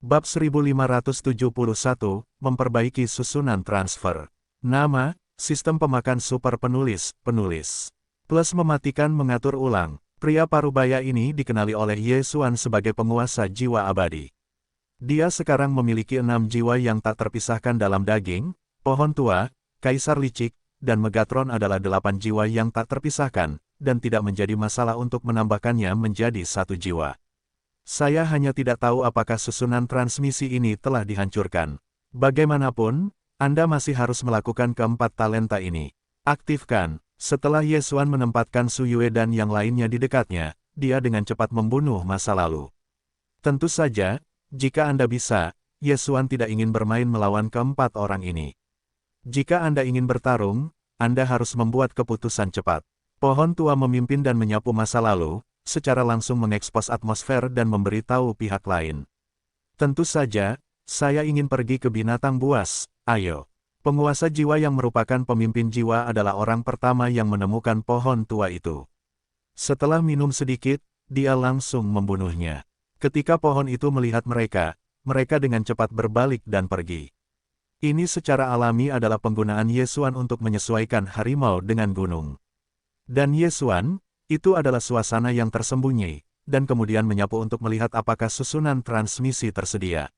Bab 1571, memperbaiki susunan transfer. Nama, sistem pemakan super penulis, Plus mematikan mengatur ulang. Pria parubaya ini dikenali oleh Ye Xuan sebagai penguasa jiwa abadi. Dia sekarang memiliki 6 jiwa yang tak terpisahkan dalam daging, pohon tua, kaisar licik, dan Megatron adalah 8 jiwa yang tak terpisahkan, dan tidak menjadi masalah untuk menambahkannya menjadi 1 jiwa. Saya hanya tidak tahu apakah susunan transmisi ini telah dihancurkan. Bagaimanapun, Anda masih harus melakukan keempat talenta ini. Aktifkan. Setelah Ye Xuan menempatkan Su Yue dan yang lainnya di dekatnya, dia dengan cepat membunuh masa lalu. Tentu saja, jika Anda bisa, Ye Xuan tidak ingin bermain melawan keempat orang ini. Jika Anda ingin bertarung, Anda harus membuat keputusan cepat. Pohon tua memimpin dan menyapu masa lalu, secara langsung mengekspos atmosfer dan memberitahu pihak lain. Tentu saja, saya ingin pergi ke binatang buas, ayo. Penguasa jiwa yang merupakan pemimpin jiwa adalah orang pertama yang menemukan pohon tua itu. Setelah minum sedikit, dia langsung membunuhnya. Ketika pohon itu melihat mereka, mereka dengan cepat berbalik dan pergi. Ini secara alami adalah penggunaan Ye Xuan untuk menyesuaikan harimau dengan gunung. Dan Ye Xuan, itu adalah suasana yang tersembunyi, dan kemudian menyapu untuk melihat apakah susunan transmisi tersedia.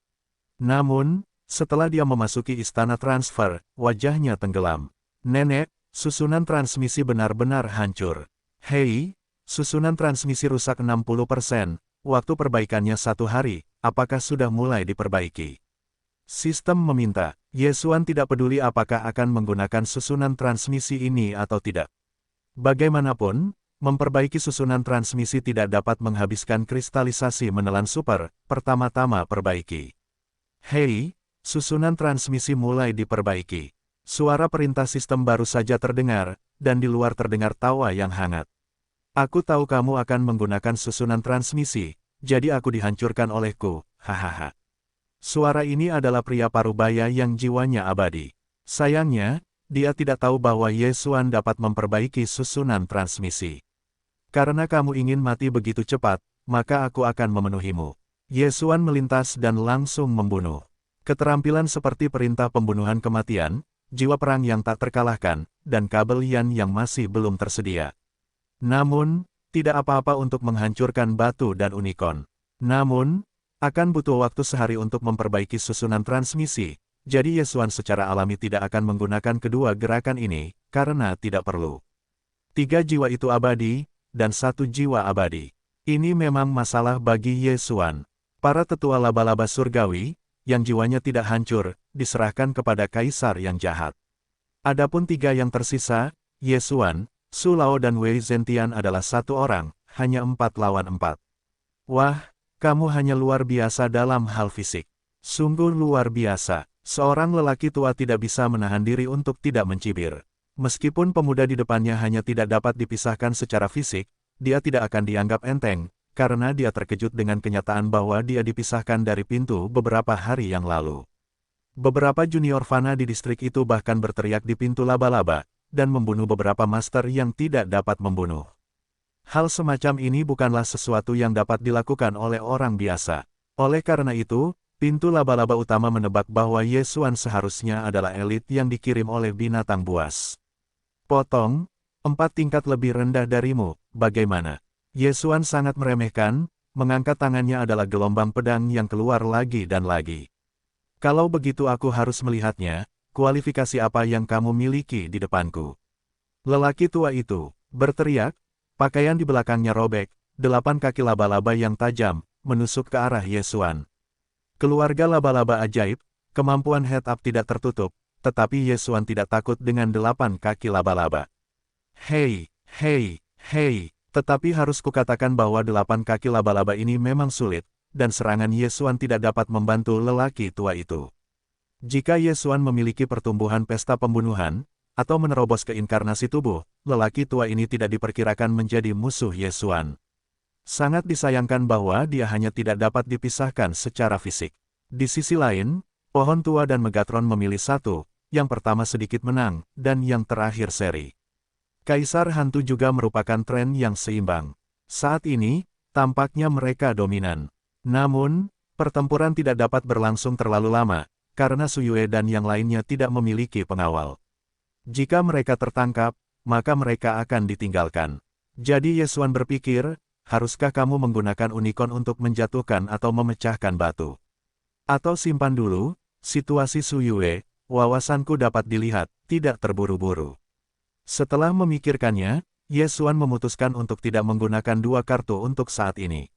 Namun, setelah dia memasuki istana transfer, wajahnya tenggelam. Nenek, susunan transmisi benar-benar hancur. Hei, susunan transmisi rusak 60%, waktu perbaikannya 1 hari, apakah sudah mulai diperbaiki? Sistem meminta, Ye Xuan tidak peduli apakah akan menggunakan susunan transmisi ini atau tidak. Bagaimanapun, memperbaiki susunan transmisi tidak dapat menghabiskan kristalisasi menelan super, pertama-tama perbaiki. Hei, susunan transmisi mulai diperbaiki. Suara perintah sistem baru saja terdengar, dan di luar terdengar tawa yang hangat. Aku tahu kamu akan menggunakan susunan transmisi, jadi aku dihancurkan olehku, hahaha. Suara ini adalah pria parubaya yang jiwanya abadi. Sayangnya, dia tidak tahu bahwa Ye Xuan dapat memperbaiki susunan transmisi. Karena kamu ingin mati begitu cepat, maka aku akan memenuhimu. Ye Xuan melintas dan langsung membunuh. Keterampilan seperti perintah pembunuhan kematian, jiwa perang yang tak terkalahkan, dan kabel Yan yang masih belum tersedia. Namun, tidak apa-apa untuk menghancurkan batu dan unicorn. Namun, akan butuh waktu sehari untuk memperbaiki susunan transmisi, jadi Ye Xuan secara alami tidak akan menggunakan kedua gerakan ini, karena tidak perlu. 3 jiwa itu abadi, dan 1 jiwa abadi. Ini memang masalah bagi Ye Xuan. Para tetua laba-laba surgawi, yang jiwanya tidak hancur, diserahkan kepada kaisar yang jahat. Adapun 3 yang tersisa, Ye Xuan, Su Lao dan Wei Zentian adalah 1 orang, hanya 4 lawan 4. Wah, kamu hanya luar biasa dalam hal fisik. Sungguh luar biasa, seorang lelaki tua tidak bisa menahan diri untuk tidak mencibir. Meskipun pemuda di depannya hanya tidak dapat dipisahkan secara fisik, dia tidak akan dianggap enteng, karena dia terkejut dengan kenyataan bahwa dia dipisahkan dari pintu beberapa hari yang lalu. Beberapa junior fana di distrik itu bahkan berteriak di pintu laba-laba, dan membunuh beberapa master yang tidak dapat membunuh. Hal semacam ini bukanlah sesuatu yang dapat dilakukan oleh orang biasa. Oleh karena itu, pintu laba-laba utama menebak bahwa Ye Xuan seharusnya adalah elit yang dikirim oleh binatang buas. Potong, 4 tingkat lebih rendah darimu, bagaimana? Ye Xuan sangat meremehkan, mengangkat tangannya adalah gelombang pedang yang keluar lagi dan lagi. Kalau begitu aku harus melihatnya, kualifikasi apa yang kamu miliki di depanku. Lelaki tua itu berteriak, pakaian di belakangnya robek, 8 kaki laba-laba yang tajam, menusuk ke arah Ye Xuan. Keluarga laba-laba ajaib, kemampuan head-up tidak tertutup, tetapi Ye Xuan tidak takut dengan 8 kaki laba-laba. Hei, hei, hei. Tetapi harus kukatakan bahwa 8 kaki laba-laba ini memang sulit, dan serangan Ye Xuan tidak dapat membantu lelaki tua itu. Jika Ye Xuan memiliki pertumbuhan pesta pembunuhan, atau menerobos ke inkarnasi tubuh, lelaki tua ini tidak diperkirakan menjadi musuh Ye Xuan. Sangat disayangkan bahwa dia hanya tidak dapat dipisahkan secara fisik. Di sisi lain, pohon tua dan Megatron memilih 1, yang pertama sedikit menang, dan yang terakhir seri. Kaisar hantu juga merupakan tren yang seimbang. Saat ini, tampaknya mereka dominan. Namun, Pertempuran tidak dapat berlangsung terlalu lama, karena Su Yue dan yang lainnya tidak memiliki pengawal. Jika mereka tertangkap, maka mereka akan ditinggalkan. Jadi Ye Xuan berpikir, haruskah kamu menggunakan unicorn untuk menjatuhkan atau memecahkan batu? Atau simpan dulu, situasi Su Yue, wawasanku dapat dilihat, tidak terburu-buru. Setelah memikirkannya, Ye Xuan memutuskan untuk tidak menggunakan dua kartu untuk saat ini.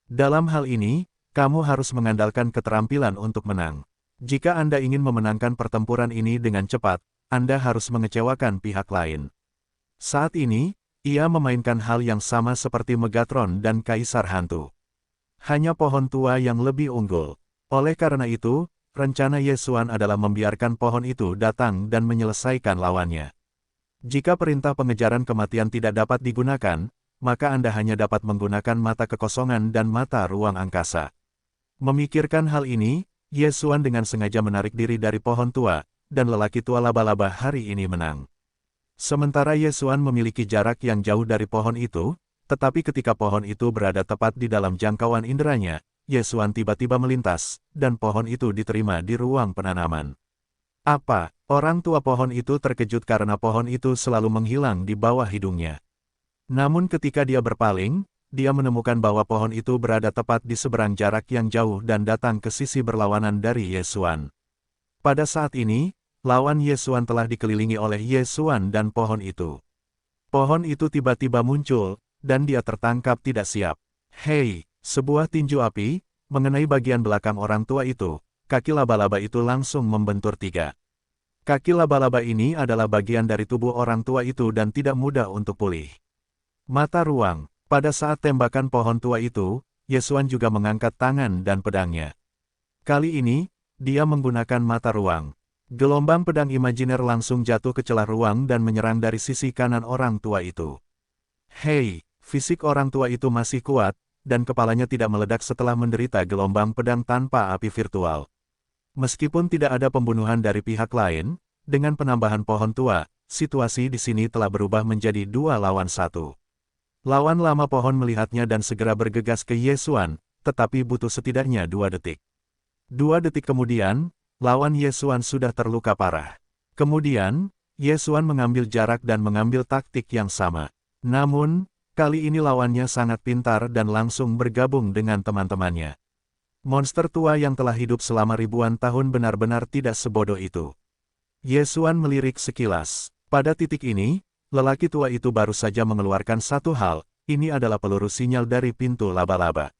Dalam hal ini, kamu harus mengandalkan keterampilan untuk menang. Jika Anda ingin memenangkan pertempuran ini dengan cepat, Anda harus mengecewakan pihak lain. Saat ini, ia memainkan hal yang sama seperti Megatron dan Kaisar Hantu. Hanya pohon tua yang lebih unggul. Oleh karena itu, rencana Ye Xuan adalah membiarkan pohon itu datang dan menyelesaikan lawannya. Jika perintah pengejaran kematian tidak dapat digunakan, maka Anda hanya dapat menggunakan mata kekosongan dan mata ruang angkasa. Memikirkan hal ini, Ye Xuan dengan sengaja menarik diri dari pohon tua, dan lelaki tua laba-laba hari ini menang. Sementara Ye Xuan memiliki jarak yang jauh dari pohon itu, tetapi ketika pohon itu berada tepat di dalam jangkauan inderanya, Ye Xuan tiba-tiba melintas, dan pohon itu diterima di ruang penanaman. Apa? Orang tua pohon itu terkejut karena pohon itu selalu menghilang di bawah hidungnya. Namun ketika dia berpaling, dia menemukan bahwa pohon itu berada tepat di seberang jarak yang jauh dan datang ke sisi berlawanan dari Ye Xuan. Pada saat ini, lawan Ye Xuan telah dikelilingi oleh Ye Xuan dan pohon itu. Pohon itu tiba-tiba muncul, dan dia tertangkap tidak siap. Hei, sebuah tinju api, mengenai bagian belakang orang tua itu, kaki laba-laba itu langsung membentur tiga. Kaki laba-laba ini adalah bagian dari tubuh orang tua itu dan tidak mudah untuk pulih. Mata ruang. Pada saat tembakan pohon tua itu, Ye Xuan juga mengangkat tangan dan pedangnya. Kali ini, dia menggunakan mata ruang. Gelombang pedang imajiner langsung jatuh ke celah ruang dan menyerang dari sisi kanan orang tua itu. Hei, fisik orang tua itu masih kuat, dan kepalanya tidak meledak setelah menderita gelombang pedang tanpa api virtual. Meskipun tidak ada pembunuhan dari pihak lain, dengan penambahan pohon tua, situasi di sini telah berubah menjadi 2 lawan 1. Lawan lama pohon melihatnya dan segera bergegas ke Ye Xuan, tetapi butuh setidaknya 2 detik. 2 detik kemudian, lawan Ye Xuan sudah terluka parah. Kemudian, Ye Xuan mengambil jarak dan mengambil taktik yang sama. Namun, kali ini lawannya sangat pintar dan langsung bergabung dengan teman-temannya. Monster tua yang telah hidup selama ribuan tahun benar-benar tidak sebodoh itu. Ye Xuan melirik sekilas. Pada titik ini, lelaki tua itu baru saja mengeluarkan satu hal, ini adalah peluru sinyal dari pintu laba-laba.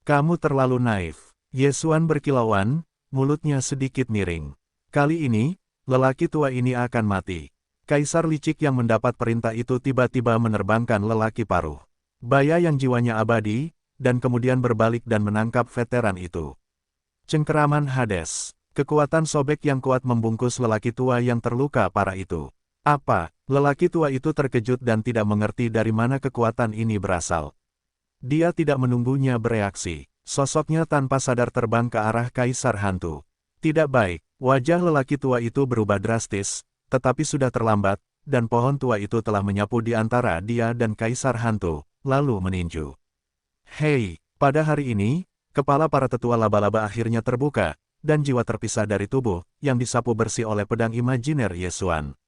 Kamu terlalu naif. Ye Xuan berkilauan, mulutnya sedikit miring. Kali ini, lelaki tua ini akan mati. Kaisar licik yang mendapat perintah itu tiba-tiba menerbangkan lelaki paruh baya yang jiwanya abadi, dan kemudian berbalik dan menangkap veteran itu. Cengkeraman Hades. Kekuatan sobek yang kuat membungkus lelaki tua yang terluka parah itu. Apa? Lelaki tua itu terkejut dan tidak mengerti dari mana kekuatan ini berasal. Dia tidak menunggunya bereaksi. Sosoknya tanpa sadar terbang ke arah Kaisar Hantu. Tidak baik, wajah lelaki tua itu berubah drastis, tetapi sudah terlambat, dan pohon tua itu telah menyapu di antara dia dan Kaisar Hantu, lalu meninju. Hei, pada hari ini, kepala para tetua laba-laba akhirnya terbuka, dan jiwa terpisah dari tubuh, yang disapu bersih oleh pedang imajiner Ye Xuan.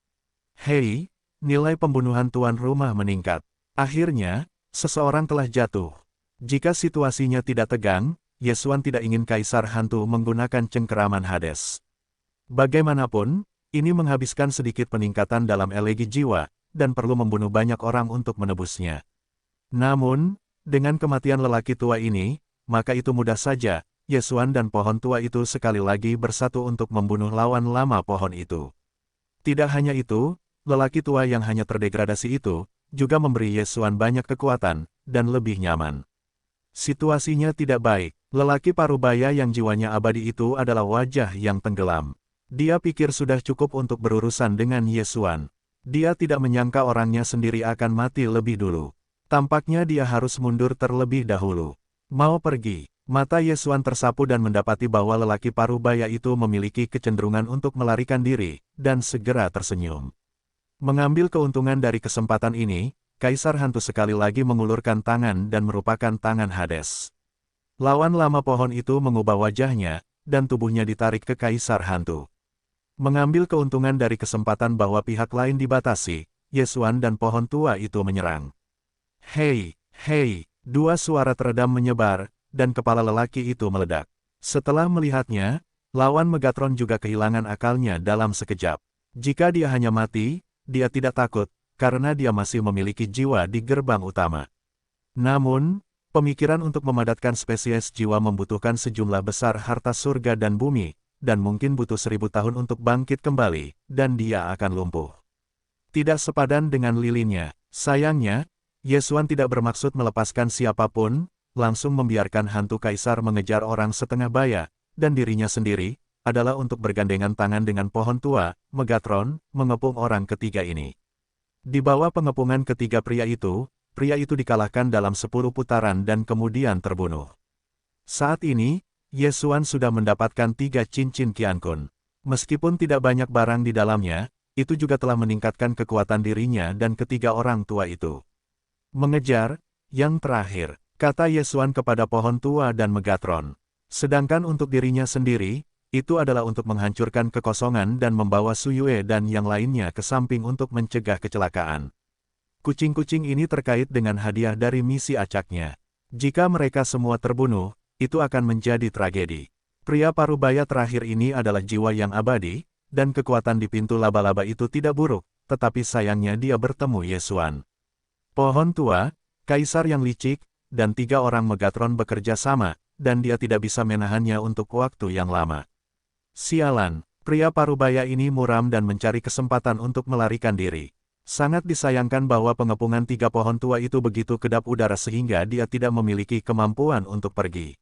Hei, nilai pembunuhan tuan rumah meningkat. Akhirnya, seseorang telah jatuh. Jika situasinya tidak tegang, Ye Xuan tidak ingin Kaisar Hantu menggunakan cengkeraman Hades. Bagaimanapun, ini menghabiskan sedikit peningkatan dalam elegi jiwa, dan perlu membunuh banyak orang untuk menebusnya. Namun, dengan kematian lelaki tua ini, maka itu mudah saja, Ye Xuan dan pohon tua itu sekali lagi bersatu untuk membunuh lawan lama pohon itu. Tidak hanya itu, lelaki tua yang hanya terdegradasi itu, juga memberi Ye Xuan banyak kekuatan, dan lebih nyaman. Situasinya tidak baik, lelaki parubaya yang jiwanya abadi itu adalah wajah yang tenggelam. Dia pikir sudah cukup untuk berurusan dengan Ye Xuan. Dia tidak menyangka orangnya sendiri akan mati lebih dulu. Tampaknya dia harus mundur terlebih dahulu. Mau pergi. Mata Ye Xuan tersapu dan mendapati bahwa lelaki parubaya itu memiliki kecenderungan untuk melarikan diri, dan segera tersenyum. Mengambil keuntungan dari kesempatan ini, Kaisar Hantu sekali lagi mengulurkan tangan dan merupakan tangan Hades. Lawan lama pohon itu mengubah wajahnya, dan tubuhnya ditarik ke kaisar hantu. Mengambil keuntungan dari kesempatan bahwa pihak lain dibatasi, Yesuan dan pohon tua itu menyerang. Hei, hei, dua suara teredam menyebar, dan kepala lelaki itu meledak. Setelah melihatnya, lawan Megatron juga kehilangan akalnya dalam sekejap. Jika dia hanya mati, dia tidak takut, karena dia masih memiliki jiwa di gerbang utama. Namun, pemikiran untuk memadatkan spesies jiwa membutuhkan sejumlah besar harta surga dan bumi, dan mungkin butuh 1000 tahun untuk bangkit kembali, dan dia akan lumpuh. Tidak sepadan dengan lilinnya, sayangnya, Yesuan tidak bermaksud melepaskan siapapun, langsung membiarkan hantu kaisar mengejar orang setengah baya, dan dirinya sendiri, adalah untuk bergandengan tangan dengan pohon tua, Megatron, mengepung orang ketiga ini. Di bawah pengepungan ketiga pria itu dikalahkan dalam 10 putaran dan kemudian terbunuh. Saat ini, Yesuan sudah mendapatkan 3 cincin Qiankun. Meskipun tidak banyak barang di dalamnya, itu juga telah meningkatkan kekuatan dirinya dan ketiga orang tua itu. Mengejar, yang terakhir, kata Yesuan kepada pohon tua dan Megatron. Sedangkan untuk dirinya sendiri, itu adalah untuk menghancurkan kekosongan dan membawa Suyue dan yang lainnya ke samping untuk mencegah kecelakaan. Kucing-kucing ini terkait dengan hadiah dari misi acaknya. Jika mereka semua terbunuh, itu akan menjadi tragedi. Pria parubaya terakhir ini adalah jiwa yang abadi, dan kekuatan di pintu laba-laba itu tidak buruk, tetapi sayangnya dia bertemu Yesuan. Pohon tua, kaisar yang licik, dan 3 orang Megatron bekerja sama, dan dia tidak bisa menahannya untuk waktu yang lama. Sialan, pria parubaya ini muram dan mencari kesempatan untuk melarikan diri. Sangat disayangkan bahwa pengepungan 3 pohon tua itu begitu kedap udara sehingga dia tidak memiliki kemampuan untuk pergi.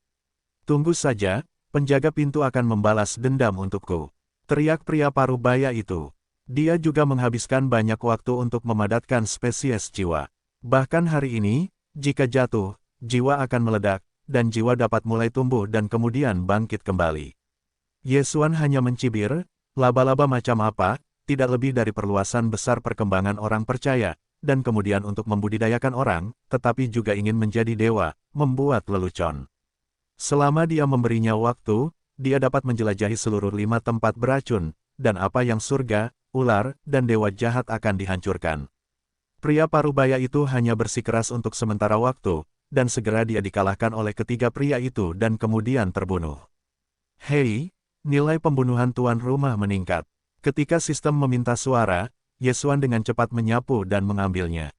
Tunggu saja, penjaga pintu akan membalas dendam untukku. Teriak pria parubaya itu. Dia juga menghabiskan banyak waktu untuk memadatkan spesies jiwa. Bahkan hari ini, jika jatuh, jiwa akan meledak, dan jiwa dapat mulai tumbuh dan kemudian bangkit kembali. Yesuan hanya mencibir, laba-laba macam apa, tidak lebih dari perluasan besar perkembangan orang percaya, dan kemudian untuk membudidayakan orang, tetapi juga ingin menjadi dewa, membuat lelucon. Selama dia memberinya waktu, dia dapat menjelajahi seluruh 5 tempat beracun, dan apa yang surga, ular, dan dewa jahat akan dihancurkan. Pria parubaya itu hanya bersikeras untuk sementara waktu, dan segera dia dikalahkan oleh ketiga pria itu dan kemudian terbunuh. Hei, nilai pembunuhan tuan rumah meningkat. Ketika sistem meminta suara, Yesuan dengan cepat menyapu dan mengambilnya.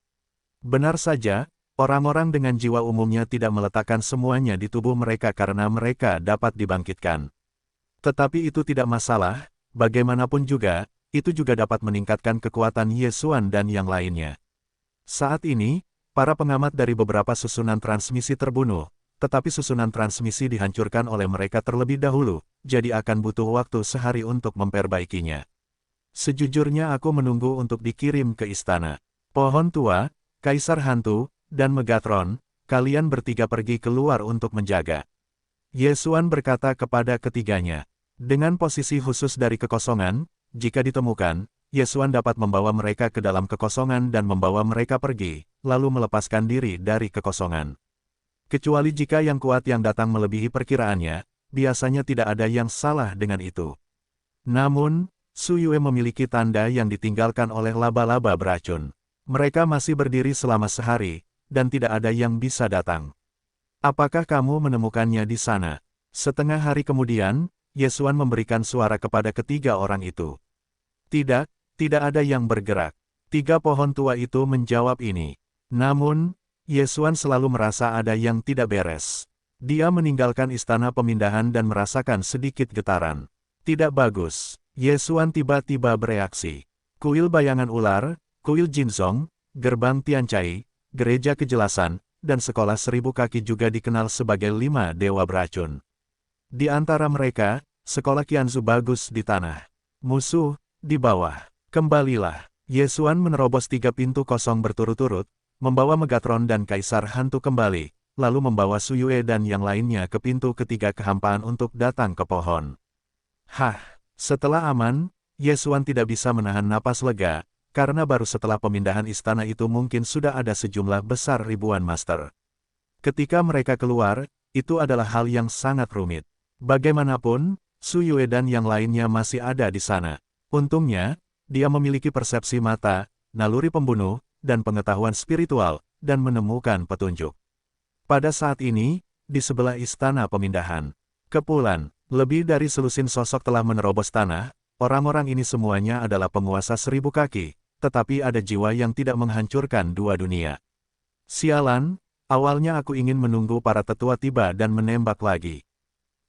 Benar saja, orang-orang dengan jiwa umumnya tidak meletakkan semuanya di tubuh mereka karena mereka dapat dibangkitkan. Tetapi itu tidak masalah, bagaimanapun juga, itu juga dapat meningkatkan kekuatan Yesuan dan yang lainnya. Saat ini, para pengamat dari beberapa susunan transmisi terbunuh, tetapi susunan transmisi dihancurkan oleh mereka terlebih dahulu, jadi akan butuh waktu sehari untuk memperbaikinya. Sejujurnya aku menunggu untuk dikirim ke istana. Pohon tua, kaisar hantu, dan Megatron, kalian bertiga pergi keluar untuk menjaga. Yesuan berkata kepada ketiganya. Dengan posisi khusus dari kekosongan, jika ditemukan, Yesuan dapat membawa mereka ke dalam kekosongan dan membawa mereka pergi, lalu melepaskan diri dari kekosongan. Kecuali jika yang kuat yang datang melebihi perkiraannya, biasanya tidak ada yang salah dengan itu. Namun, Suyue memiliki tanda yang ditinggalkan oleh laba-laba beracun. Mereka masih berdiri selama sehari, dan tidak ada yang bisa datang. Apakah kamu menemukannya di sana? Setengah hari kemudian, Yesuan memberikan suara kepada ketiga orang itu. Tidak, tidak ada yang bergerak. 3 pohon tua itu menjawab ini. Namun, Yesuan selalu merasa ada yang tidak beres. Dia meninggalkan istana pemindahan dan merasakan sedikit getaran. Tidak bagus. Yesuan tiba-tiba bereaksi. Kuil bayangan ular, kuil Jinzong, gerbang Tiancai, gereja kejelasan, dan sekolah 1000 kaki juga dikenal sebagai 5 dewa beracun. Di antara mereka, sekolah Qianzu bagus di tanah. Musuh, di bawah. Kembalilah. Yesuan menerobos 3 pintu kosong berturut-turut, membawa Megatron dan Kaisar Hantu kembali, lalu membawa Suyue dan yang lainnya ke pintu ketiga kehampaan untuk datang ke pohon. Hah! Setelah aman, Yesuan tidak bisa menahan napas lega, karena baru setelah pemindahan istana itu mungkin sudah ada sejumlah besar ribuan master. Ketika mereka keluar, itu adalah hal yang sangat rumit. Bagaimanapun, Su Yue dan yang lainnya masih ada di sana. Untungnya, dia memiliki persepsi mata, naluri pembunuh, dan pengetahuan spiritual, dan menemukan petunjuk. Pada saat ini, di sebelah istana pemindahan Kepulan, lebih dari selusin sosok telah menerobos tanah. Orang-orang ini semuanya adalah penguasa 1000 kaki, tetapi ada jiwa yang tidak menghancurkan dua dunia. Sialan, awalnya aku ingin menunggu para tetua tiba dan menembak lagi.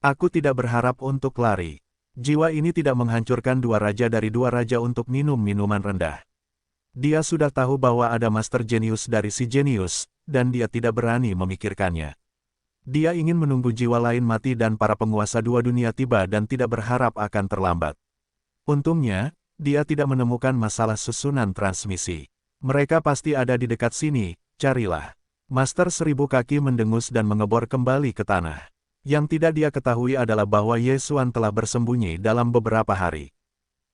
Aku tidak berharap untuk lari. Jiwa ini tidak menghancurkan dua raja dari dua raja untuk minum minuman rendah. Dia sudah tahu bahwa ada master jenius dari si jenius, dan dia tidak berani memikirkannya. Dia ingin menunggu jiwa lain mati dan para penguasa dua dunia tiba dan tidak berharap akan terlambat. Untungnya, dia tidak menemukan masalah susunan transmisi. Mereka pasti ada di dekat sini, carilah. Master 1000 kaki mendengus dan mengebor kembali ke tanah. Yang tidak dia ketahui adalah bahwa Ye Xuan telah bersembunyi dalam beberapa hari.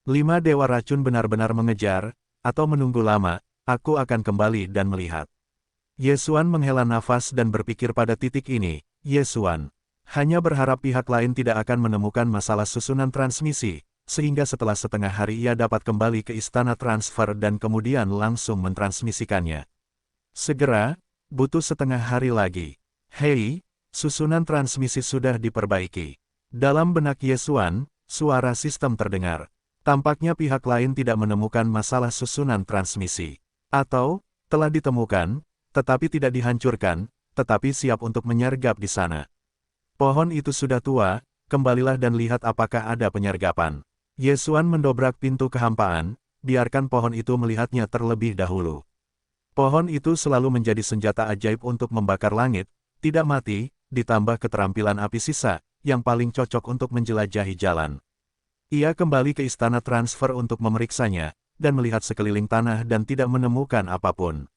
5 dewa racun benar-benar mengejar, atau menunggu lama, aku akan kembali dan melihat. Ye Xuan menghela nafas dan berpikir pada titik ini, Ye Xuan hanya berharap pihak lain tidak akan menemukan masalah susunan transmisi, sehingga setelah setengah hari ia dapat kembali ke istana transfer dan kemudian langsung mentransmisikannya. Segera, butuh setengah hari lagi. Hei, susunan transmisi sudah diperbaiki. Dalam benak Ye Xuan, suara sistem terdengar. Tampaknya pihak lain tidak menemukan masalah susunan transmisi. Atau, telah ditemukan, tetapi tidak dihancurkan, tetapi siap untuk menyergap di sana. Pohon itu sudah tua, kembalilah dan lihat apakah ada penyergapan. Ye Xuan mendobrak pintu kehampaan, biarkan pohon itu melihatnya terlebih dahulu. Pohon itu selalu menjadi senjata ajaib untuk membakar langit, tidak mati, ditambah keterampilan api sisa, yang paling cocok untuk menjelajahi jalan. Ia kembali ke istana transfer untuk memeriksanya, dan melihat sekeliling tanah dan tidak menemukan apapun.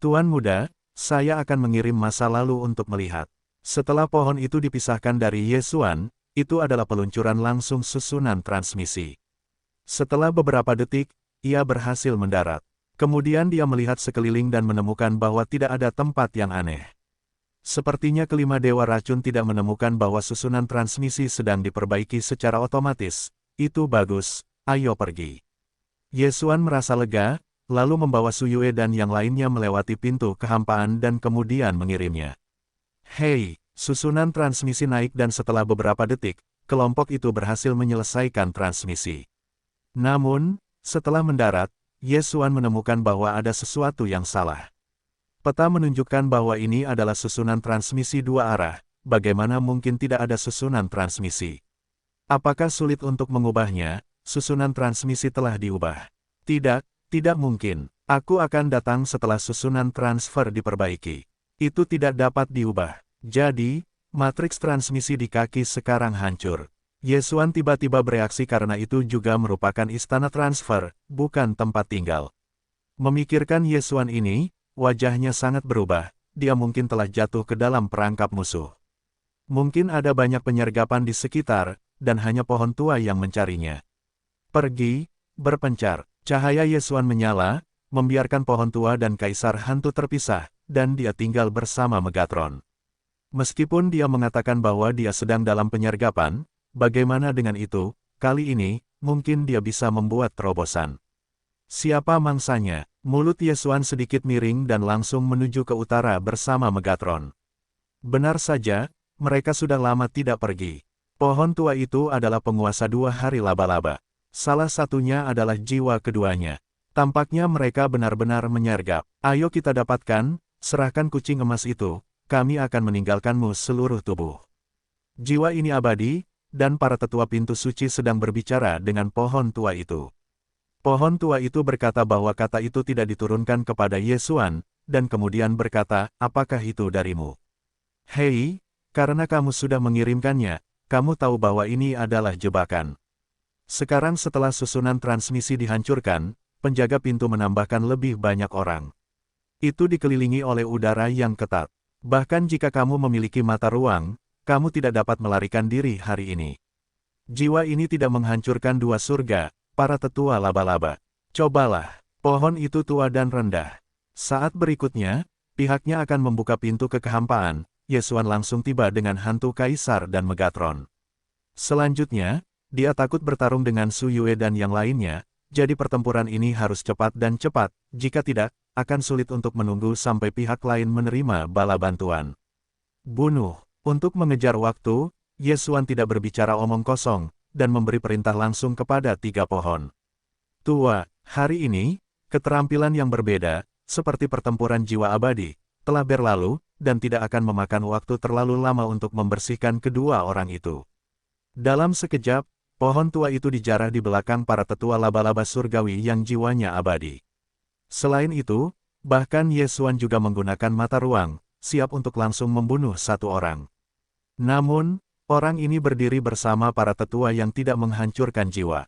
Tuan muda, saya akan mengirim masa lalu untuk melihat. Setelah pohon itu dipisahkan dari Ye Xuan, itu adalah peluncuran langsung susunan transmisi. Setelah beberapa detik, ia berhasil mendarat. Kemudian dia melihat sekeliling dan menemukan bahwa tidak ada tempat yang aneh. Sepertinya kelima dewa racun tidak menemukan bahwa susunan transmisi sedang diperbaiki secara otomatis. Itu bagus, ayo pergi. Ye Xuan merasa lega, lalu membawa Su Yue dan yang lainnya melewati pintu kehampaan dan kemudian mengirimnya. Hei! Susunan transmisi naik dan setelah beberapa detik, kelompok itu berhasil menyelesaikan transmisi. Namun, setelah mendarat, Ye Xuan menemukan bahwa ada sesuatu yang salah. Peta menunjukkan bahwa ini adalah susunan transmisi dua arah, bagaimana mungkin tidak ada susunan transmisi? Apakah sulit untuk mengubahnya? Susunan transmisi telah diubah. Tidak, tidak mungkin. Aku akan datang setelah susunan transfer diperbaiki. Itu tidak dapat diubah. Jadi, matriks transmisi di kaki sekarang hancur. Ye Xuan tiba-tiba bereaksi karena itu juga merupakan istana transfer, bukan tempat tinggal. Memikirkan Ye Xuan ini, wajahnya sangat berubah, dia mungkin telah jatuh ke dalam perangkap musuh. Mungkin ada banyak penyergapan di sekitar, dan hanya pohon tua yang mencarinya. Pergi, berpencar. Cahaya Ye Xuan menyala, membiarkan pohon tua dan kaisar hantu terpisah, dan dia tinggal bersama Megatron. Meskipun dia mengatakan bahwa dia sedang dalam penyergapan, bagaimana dengan itu, kali ini, mungkin dia bisa membuat terobosan. Siapa mangsanya? Mulut Ye Xuan sedikit miring dan langsung menuju ke utara bersama Megatron. Benar saja, mereka sudah lama tidak pergi. Pohon tua itu adalah penguasa 2 hari laba-laba. Salah satunya adalah jiwa keduanya. Tampaknya mereka benar-benar menyergap. Ayo kita dapatkan, serahkan kucing emas itu. Kami akan meninggalkanmu seluruh tubuh. Jiwa ini abadi, dan para tetua pintu suci sedang berbicara dengan pohon tua itu. Pohon tua itu berkata bahwa kata itu tidak diturunkan kepada Ye Xuan, dan kemudian berkata, apakah itu darimu? Hei, karena kamu sudah mengirimkannya, kamu tahu bahwa ini adalah jebakan. Sekarang setelah susunan transmisi dihancurkan, penjaga pintu menambahkan lebih banyak orang. Itu dikelilingi oleh udara yang ketat. Bahkan jika kamu memiliki mata ruang, kamu tidak dapat melarikan diri hari ini. Jiwa ini tidak menghancurkan 2 surga, para tetua laba-laba. Cobalah, pohon itu tua dan rendah. Saat berikutnya, pihaknya akan membuka pintu ke kehampaan, Yesuan langsung tiba dengan hantu Kaisar dan Megatron. Selanjutnya, dia takut bertarung dengan Su Yue dan yang lainnya, jadi pertempuran ini harus cepat dan cepat, jika tidak, akan sulit untuk menunggu sampai pihak lain menerima bala bantuan. Bunuh. Untuk mengejar waktu, Yesuan tidak berbicara omong kosong, dan memberi perintah langsung kepada 3 pohon. Tua, hari ini, keterampilan yang berbeda, seperti pertempuran jiwa abadi, telah berlalu, dan tidak akan memakan waktu terlalu lama untuk membersihkan kedua orang itu. Dalam sekejap, pohon tua itu dijarah di belakang para tetua laba-laba surgawi yang jiwanya abadi. Selain itu, bahkan Yesuan juga menggunakan mata ruang, siap untuk langsung membunuh 1 orang. Namun, orang ini berdiri bersama para tetua yang tidak menghancurkan jiwa.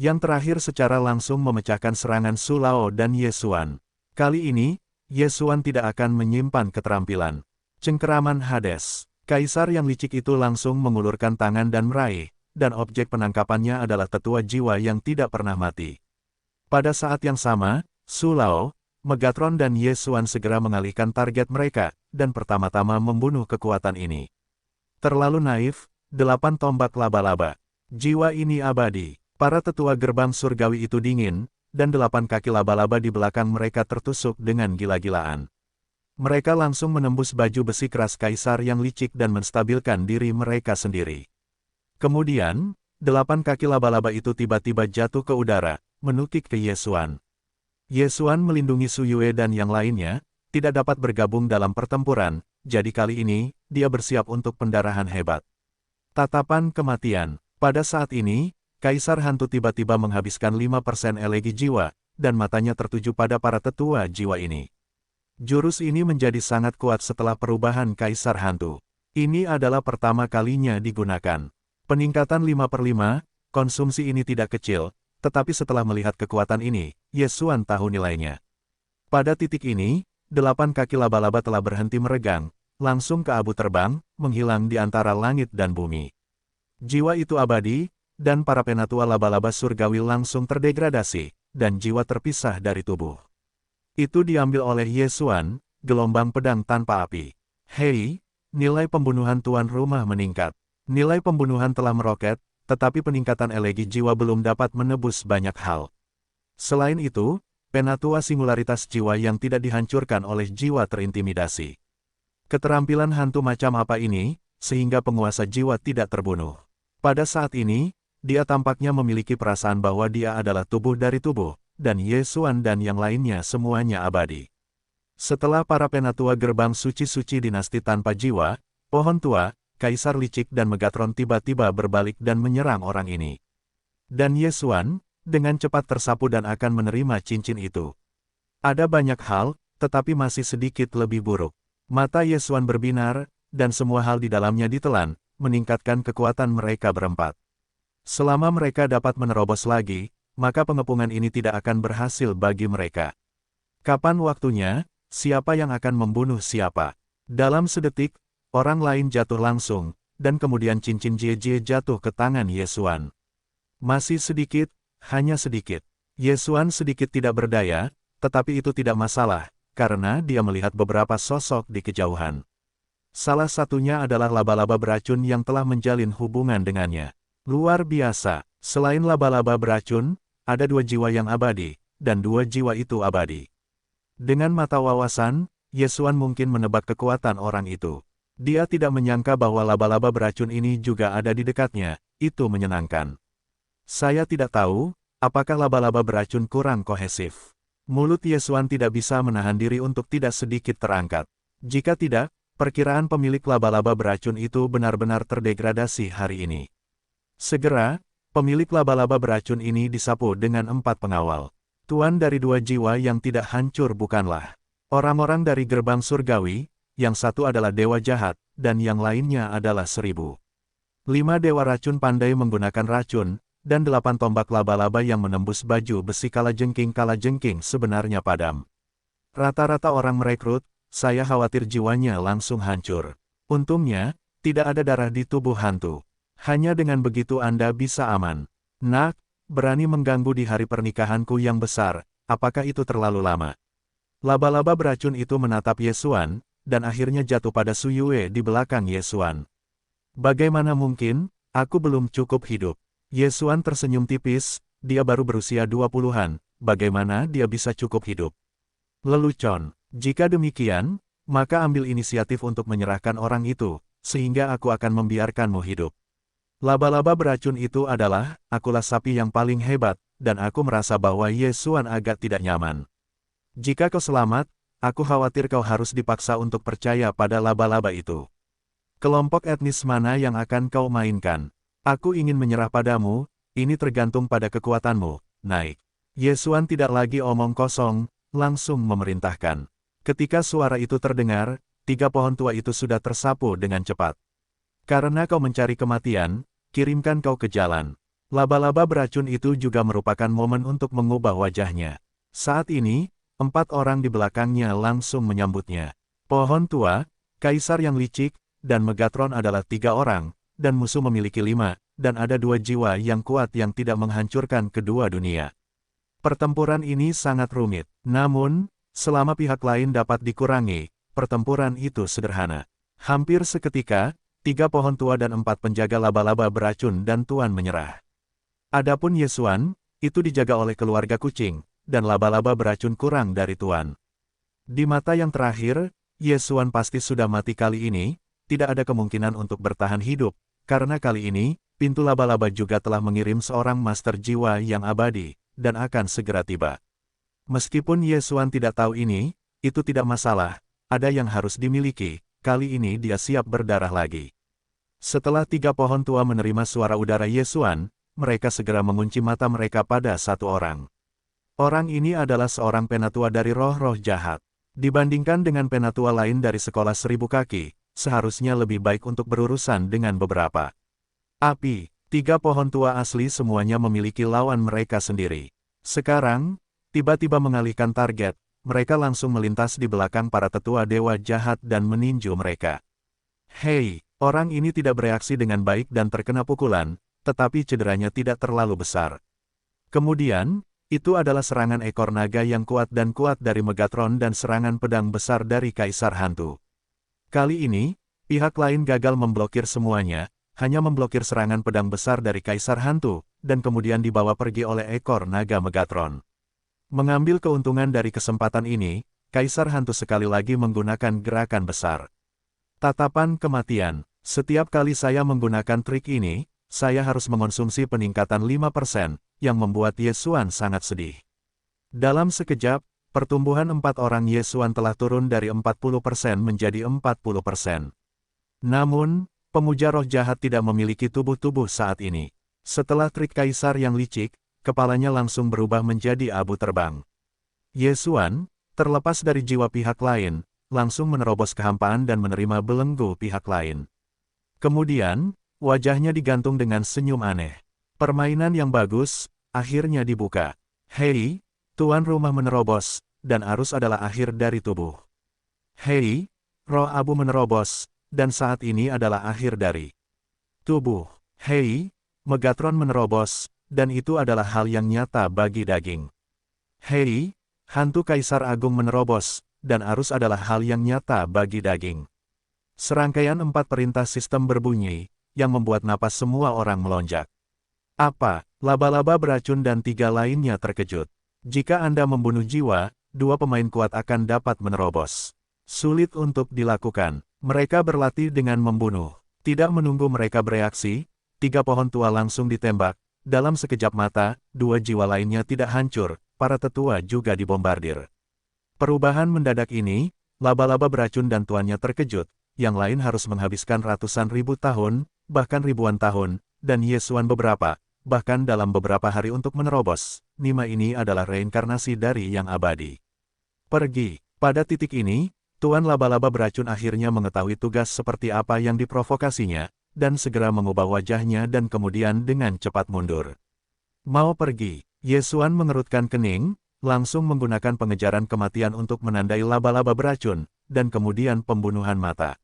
Yang terakhir secara langsung memecahkan serangan Su Lao dan Yesuan. Kali ini, Yesuan tidak akan menyimpan keterampilan. Cengkeraman Hades. Kaisar yang licik itu langsung mengulurkan tangan dan meraih, dan objek penangkapannya adalah tetua jiwa yang tidak pernah mati. Pada saat yang sama, Su Lao, Megatron dan Yesuan segera mengalihkan target mereka, dan pertama-tama membunuh kekuatan ini. Terlalu naif, 8 tombak laba-laba. Jiwa ini abadi. Para tetua gerbang surgawi itu dingin, dan 8 kaki laba-laba di belakang mereka tertusuk dengan gila-gilaan. Mereka langsung menembus baju besi keras Kaisar yang licik dan menstabilkan diri mereka sendiri. Kemudian, 8 kaki laba-laba itu tiba-tiba jatuh ke udara, menukik ke Yesuan. Yesuan melindungi Su Yue dan yang lainnya, tidak dapat bergabung dalam pertempuran, jadi kali ini, dia bersiap untuk pendarahan hebat. Tatapan kematian. Pada saat ini, Kaisar Hantu tiba-tiba menghabiskan 5% elegi jiwa, dan matanya tertuju pada para tetua jiwa ini. Jurus ini menjadi sangat kuat setelah perubahan Kaisar Hantu. Ini adalah pertama kalinya digunakan. Peningkatan 5/5, konsumsi ini tidak kecil, tetapi setelah melihat kekuatan ini, Yesuan tahu nilainya. Pada titik ini, 8 kaki laba-laba telah berhenti meregang, langsung ke abu terbang, menghilang di antara langit dan bumi. Jiwa itu abadi, dan para penatua laba-laba surgawi langsung terdegradasi, dan jiwa terpisah dari tubuh. Itu diambil oleh Yesuan, gelombang pedang tanpa api. Hei, nilai pembunuhan tuan rumah meningkat. Nilai pembunuhan telah meroket, tetapi peningkatan elegi jiwa belum dapat menebus banyak hal. Selain itu, penatua singularitas jiwa yang tidak dihancurkan oleh jiwa terintimidasi. Keterampilan hantu macam apa ini, sehingga penguasa jiwa tidak terbunuh. Pada saat ini, dia tampaknya memiliki perasaan bahwa dia adalah tubuh dari tubuh, dan Yesuan dan yang lainnya semuanya abadi. Setelah para penatua gerbang suci-suci dinasti tanpa jiwa, pohon tua, Kaisar licik dan Megatron tiba-tiba berbalik dan menyerang orang ini. Dan Yesuan, dengan cepat tersapu dan akan menerima cincin itu. Ada banyak hal, tetapi masih sedikit lebih buruk. Mata Yesuan berbinar, dan semua hal di dalamnya ditelan, meningkatkan kekuatan mereka berempat. Selama mereka dapat menerobos lagi, maka pengepungan ini tidak akan berhasil bagi mereka. Kapan waktunya, siapa yang akan membunuh siapa? Dalam sedetik, orang lain jatuh langsung, dan kemudian cincin Jie jatuh ke tangan Yesuan. Masih sedikit, hanya sedikit. Yesuan sedikit tidak berdaya, tetapi itu tidak masalah, karena dia melihat beberapa sosok di kejauhan. Salah satunya adalah laba-laba beracun yang telah menjalin hubungan dengannya. Luar biasa, selain laba-laba beracun, ada 2 jiwa yang abadi, dan 2 jiwa itu abadi. Dengan mata wawasan, Yesuan mungkin menebak kekuatan orang itu. Dia tidak menyangka bahwa laba-laba beracun ini juga ada di dekatnya, itu menyenangkan. Saya tidak tahu, apakah laba-laba beracun kurang kohesif. Mulut Yesuan tidak bisa menahan diri untuk tidak sedikit terangkat. Jika tidak, perkiraan pemilik laba-laba beracun itu benar-benar terdegradasi hari ini. Segera, pemilik laba-laba beracun ini disapu dengan 4 pengawal. Tuan dari 2 jiwa yang tidak hancur bukanlah orang-orang dari gerbang surgawi, yang satu adalah dewa jahat, dan yang lainnya adalah 1000. 5 dewa racun pandai menggunakan racun, dan 8 tombak laba-laba yang menembus baju besi kalajengking sebenarnya padam. Rata-rata orang merekrut, saya khawatir jiwanya langsung hancur. Untungnya, tidak ada darah di tubuh hantu. Hanya dengan begitu Anda bisa aman. Nak, berani mengganggu di hari pernikahanku yang besar, apakah itu terlalu lama? Laba-laba beracun itu menatap Yesuan, dan akhirnya jatuh pada Su Yue di belakang Ye Xuan. Bagaimana mungkin, aku belum cukup hidup. Ye Xuan tersenyum tipis, dia baru berusia 20-an, bagaimana dia bisa cukup hidup? Lelucon, jika demikian, maka ambil inisiatif untuk menyerahkan orang itu, sehingga aku akan membiarkanmu hidup. Laba-laba beracun itu adalah, akulah sapi yang paling hebat, dan aku merasa bahwa Ye Xuan agak tidak nyaman. Jika kau selamat, aku khawatir kau harus dipaksa untuk percaya pada laba-laba itu. Kelompok etnis mana yang akan kau mainkan? Aku ingin menyerah padamu, ini tergantung pada kekuatanmu, naik. Ye Xuan tidak lagi omong kosong, langsung memerintahkan. Ketika suara itu terdengar, 3 pohon tua itu sudah tersapu dengan cepat. Karena kau mencari kematian, kirimkan kau ke jalan. Laba-laba beracun itu juga merupakan momen untuk mengubah wajahnya. Saat ini, 4 orang di belakangnya langsung menyambutnya. Pohon tua, kaisar yang licik, dan Megatron adalah 3 orang, dan musuh memiliki 5, dan ada 2 jiwa yang kuat yang tidak menghancurkan kedua dunia. Pertempuran ini sangat rumit. Namun, selama pihak lain dapat dikurangi, pertempuran itu sederhana. Hampir seketika, 3 pohon tua dan 4 penjaga laba-laba beracun dan Tuan menyerah. Adapun Ye Xuan, itu dijaga oleh keluarga kucing, dan laba-laba beracun kurang dari Tuan. Di mata yang terakhir, Ye Xuan pasti sudah mati kali ini, tidak ada kemungkinan untuk bertahan hidup, karena kali ini, pintu laba-laba juga telah mengirim seorang master jiwa yang abadi, dan akan segera tiba. Meskipun Ye Xuan tidak tahu ini, itu tidak masalah, ada yang harus dimiliki, kali ini dia siap berdarah lagi. Setelah 3 pohon tua menerima suara udara Ye Xuan, mereka segera mengunci mata mereka pada satu orang. Orang ini adalah seorang penatua dari roh-roh jahat. Dibandingkan dengan penatua lain dari sekolah 1000 kaki, seharusnya lebih baik untuk berurusan dengan beberapa. Api, 3 pohon tua asli semuanya memiliki lawan mereka sendiri. Sekarang, tiba-tiba mengalihkan target, mereka langsung melintas di belakang para tetua dewa jahat dan meninju mereka. Hei, orang ini tidak bereaksi dengan baik dan terkena pukulan, tetapi cederanya tidak terlalu besar. Kemudian, itu adalah serangan ekor naga yang kuat dari Megatron dan serangan pedang besar dari Kaisar Hantu. Kali ini, pihak lain gagal memblokir semuanya, hanya memblokir serangan pedang besar dari Kaisar Hantu, dan kemudian dibawa pergi oleh ekor naga Megatron. Mengambil keuntungan dari kesempatan ini, Kaisar Hantu sekali lagi menggunakan gerakan besar. Tatapan kematian. Setiap kali saya menggunakan trik ini, saya harus mengonsumsi peningkatan 5%, yang membuat Ye Xuan sangat sedih. Dalam sekejap, pertumbuhan 4 orang Ye Xuan telah turun dari 40% menjadi 40%. Namun, pemuja roh jahat tidak memiliki tubuh-tubuh saat ini. Setelah trik kaisar yang licik, kepalanya langsung berubah menjadi abu terbang. Ye Xuan, terlepas dari jiwa pihak lain, langsung menerobos kehampaan dan menerima belenggu pihak lain. Kemudian, wajahnya digantung dengan senyum aneh. Permainan yang bagus, akhirnya dibuka. Hei, tuan rumah menerobos, dan arus adalah akhir dari tubuh. Hei, roh abu menerobos, dan saat ini adalah akhir dari tubuh. Hei, Megatron menerobos, dan itu adalah hal yang nyata bagi daging. Hei, hantu Kaisar Agung menerobos, dan arus adalah hal yang nyata bagi daging. Serangkaian 4 perintah sistem berbunyi, yang membuat napas semua orang melonjak. Apa? Laba-laba beracun dan 3 lainnya terkejut. Jika Anda membunuh jiwa, 2 pemain kuat akan dapat menerobos. Sulit untuk dilakukan. Mereka berlatih dengan membunuh. Tidak menunggu mereka bereaksi, 3 pohon tua langsung ditembak. Dalam sekejap mata, 2 jiwa lainnya tidak hancur, para tetua juga dibombardir. Perubahan mendadak ini, laba-laba beracun dan tuannya terkejut, yang lain harus menghabiskan ratusan ribu tahun, bahkan ribuan tahun, dan Ye Xuan beberapa, bahkan dalam beberapa hari untuk menerobos. Nima ini adalah reinkarnasi dari yang abadi. Pergi. Pada titik ini, Tuan laba-laba beracun akhirnya mengetahui tugas seperti apa yang diprovokasinya, dan segera mengubah wajahnya dan kemudian dengan cepat mundur. Mau pergi. Ye Xuan mengerutkan kening, langsung menggunakan pengejaran kematian untuk menandai laba-laba beracun, dan kemudian pembunuhan mata.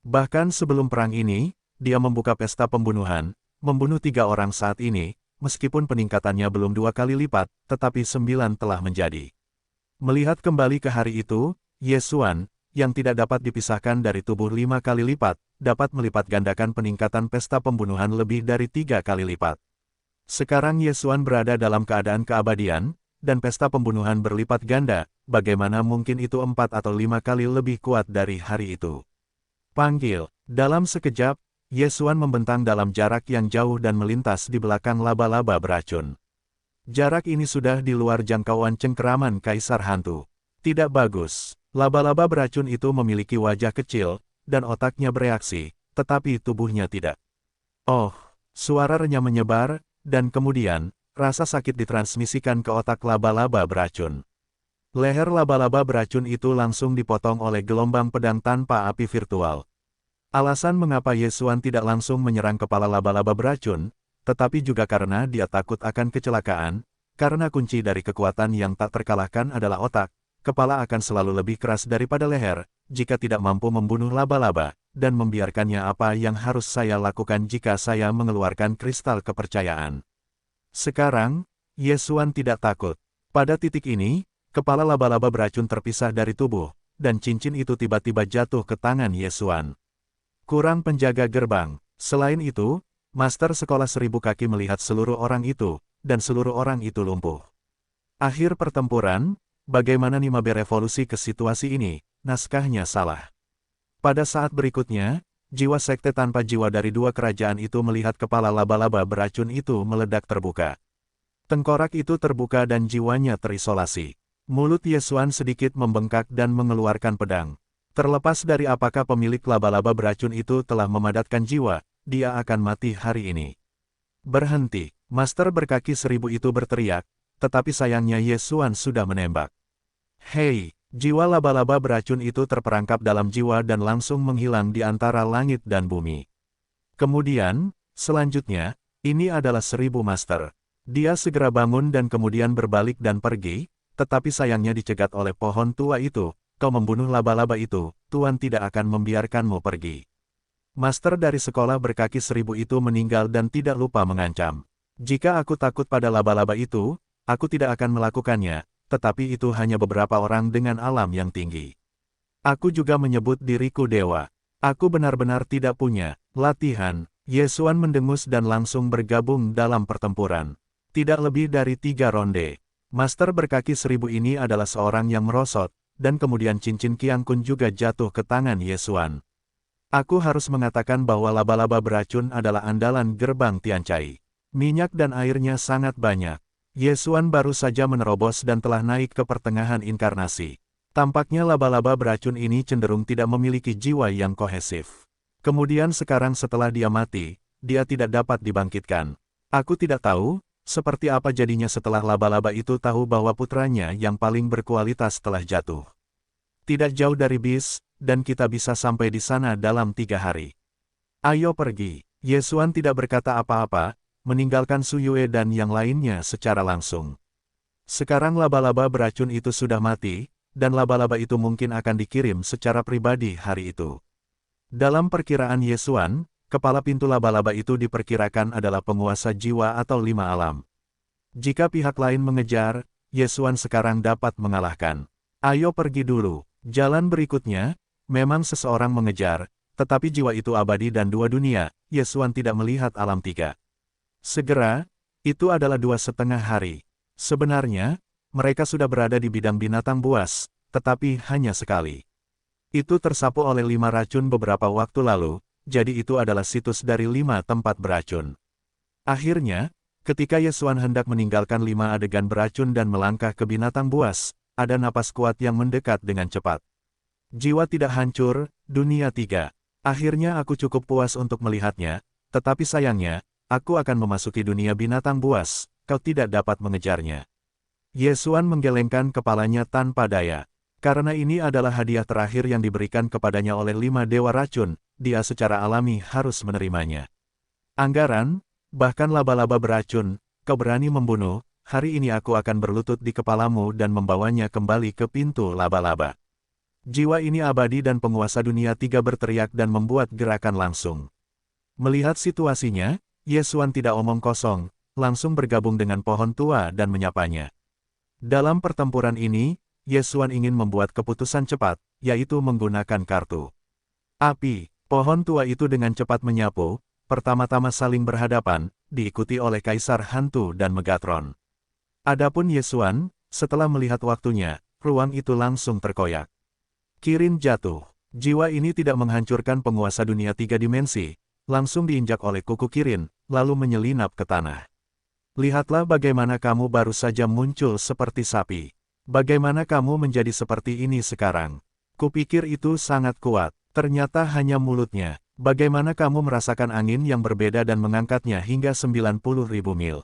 Bahkan sebelum perang ini, dia membuka pesta pembunuhan, membunuh 3 orang saat ini, meskipun peningkatannya belum 2 kali lipat, tetapi 9 telah menjadi. Melihat kembali ke hari itu, Ye Xuan, yang tidak dapat dipisahkan dari tubuh 5 kali lipat, dapat melipat gandakan peningkatan pesta pembunuhan lebih dari 3 kali lipat. Sekarang Yesuan berada dalam keadaan keabadian, dan pesta pembunuhan berlipat ganda, bagaimana mungkin itu 4 atau 5 kali lebih kuat dari hari itu. Panggil. Dalam sekejap, Yesuan membentang dalam jarak yang jauh dan melintas di belakang laba-laba beracun. Jarak ini sudah di luar jangkauan cengkeraman Kaisar Hantu. Tidak bagus. Laba-laba beracun itu memiliki wajah kecil, dan otaknya bereaksi, tetapi tubuhnya tidak. Oh, suara renyah menyebar, dan kemudian, rasa sakit ditransmisikan ke otak laba-laba beracun. Leher laba-laba beracun itu langsung dipotong oleh gelombang pedang tanpa api virtual. Alasan mengapa Yesuan tidak langsung menyerang kepala laba-laba beracun, tetapi juga karena dia takut akan kecelakaan, karena kunci dari kekuatan yang tak terkalahkan adalah otak. Kepala akan selalu lebih keras daripada leher, jika tidak mampu membunuh laba-laba, dan membiarkannya. Apa yang harus saya lakukan jika saya mengeluarkan kristal kepercayaan? Sekarang, Yesuan tidak takut. Pada titik ini, kepala laba-laba beracun terpisah dari tubuh, dan cincin itu tiba-tiba jatuh ke tangan Yesuan. Kurang penjaga gerbang. Selain itu, Master Sekolah Seribu Kaki melihat seluruh orang itu, dan seluruh orang itu lumpuh. Akhir pertempuran. Bagaimana Nima berevolusi ke situasi ini? Naskahnya salah. Pada saat berikutnya, jiwa sekte tanpa jiwa dari dua kerajaan itu melihat kepala laba-laba beracun itu meledak terbuka. Tengkorak itu terbuka dan jiwanya terisolasi. Mulut Yesuan sedikit membengkak dan mengeluarkan pedang. Terlepas dari apakah pemilik laba-laba beracun itu telah memadatkan jiwa, dia akan mati hari ini. Berhenti, Master berkaki 1000 itu berteriak, tetapi sayangnya Yesuan sudah menembak. Hei, jiwa laba-laba beracun itu terperangkap dalam jiwa dan langsung menghilang di antara langit dan bumi. Kemudian, selanjutnya, ini adalah 1000 Master. Dia segera bangun dan kemudian berbalik dan pergi, tetapi sayangnya dicegat oleh pohon tua itu. Kau membunuh laba-laba itu, Tuan tidak akan membiarkanmu pergi. Master dari sekolah berkaki 1000 itu meninggal dan tidak lupa mengancam. Jika aku takut pada laba-laba itu, aku tidak akan melakukannya, tetapi itu hanya beberapa orang dengan alam yang tinggi. Aku juga menyebut diriku dewa. Aku benar-benar tidak punya latihan. Yesuan mendengus dan langsung bergabung dalam pertempuran. Tidak lebih dari 3 ronde. Master berkaki 1000 ini adalah seorang yang merosot, dan kemudian cincin Qiang Kun juga jatuh ke tangan Yesuan. Aku harus mengatakan bahwa laba-laba beracun adalah andalan gerbang Tianchai. Minyak dan airnya sangat banyak. Yesuan baru saja menerobos dan telah naik ke pertengahan inkarnasi. Tampaknya laba-laba beracun ini cenderung tidak memiliki jiwa yang kohesif. Kemudian sekarang setelah dia mati, dia tidak dapat dibangkitkan. Aku tidak tahu, seperti apa jadinya setelah laba-laba itu tahu bahwa putranya yang paling berkualitas telah jatuh. Tidak jauh dari bis, dan kita bisa sampai di sana dalam 3 hari. Ayo pergi. Yesuan tidak berkata apa-apa, meninggalkan Su Yue dan yang lainnya secara langsung. Sekarang laba-laba beracun itu sudah mati, dan laba-laba itu mungkin akan dikirim secara pribadi hari itu. Dalam perkiraan Yesuan, kepala pintu laba-laba itu diperkirakan adalah penguasa jiwa atau 5 alam. Jika pihak lain mengejar, Yesuan sekarang dapat mengalahkan. Ayo pergi dulu. Jalan berikutnya, memang seseorang mengejar, tetapi jiwa itu abadi dan 2 dunia, Yesuan tidak melihat alam 3. Segera, itu adalah 2,5 hari. Sebenarnya, mereka sudah berada di bidang binatang buas, tetapi hanya sekali. Itu tersapu oleh 5 racun beberapa waktu lalu, jadi itu adalah situs dari 5 tempat beracun. Akhirnya, ketika Yesuan hendak meninggalkan 5 adegan beracun dan melangkah ke binatang buas, ada napas kuat yang mendekat dengan cepat. Jiwa tidak hancur, dunia 3. Akhirnya aku cukup puas untuk melihatnya, tetapi sayangnya, aku akan memasuki dunia binatang buas, kau tidak dapat mengejarnya. Yesuan menggelengkan kepalanya tanpa daya. Karena ini adalah hadiah terakhir yang diberikan kepadanya oleh 5 dewa racun, dia secara alami harus menerimanya. Anggaran, bahkan laba-laba beracun, kau berani membunuh, hari ini aku akan berlutut di kepalamu dan membawanya kembali ke pintu laba-laba. Jiwa ini abadi dan penguasa dunia 3 berteriak dan membuat gerakan langsung. Melihat situasinya, Yesuan tidak omong kosong, langsung bergabung dengan pohon tua dan menyapanya. Dalam pertempuran ini, Yesuan ingin membuat keputusan cepat, yaitu menggunakan kartu api. Pohon tua itu dengan cepat menyapu, pertama-tama saling berhadapan, diikuti oleh Kaisar Hantu dan Megatron. Adapun Yesuan, setelah melihat waktunya, ruang itu langsung terkoyak. Kirin jatuh. Jiwa ini tidak menghancurkan penguasa dunia 3 dimensi, langsung diinjak oleh kuku Kirin, lalu menyelinap ke tanah. Lihatlah bagaimana kamu baru saja muncul seperti sapi. Bagaimana kamu menjadi seperti ini sekarang? Kupikir itu sangat kuat. Ternyata hanya mulutnya. Bagaimana kamu merasakan angin yang berbeda dan mengangkatnya hingga 90.000 mil?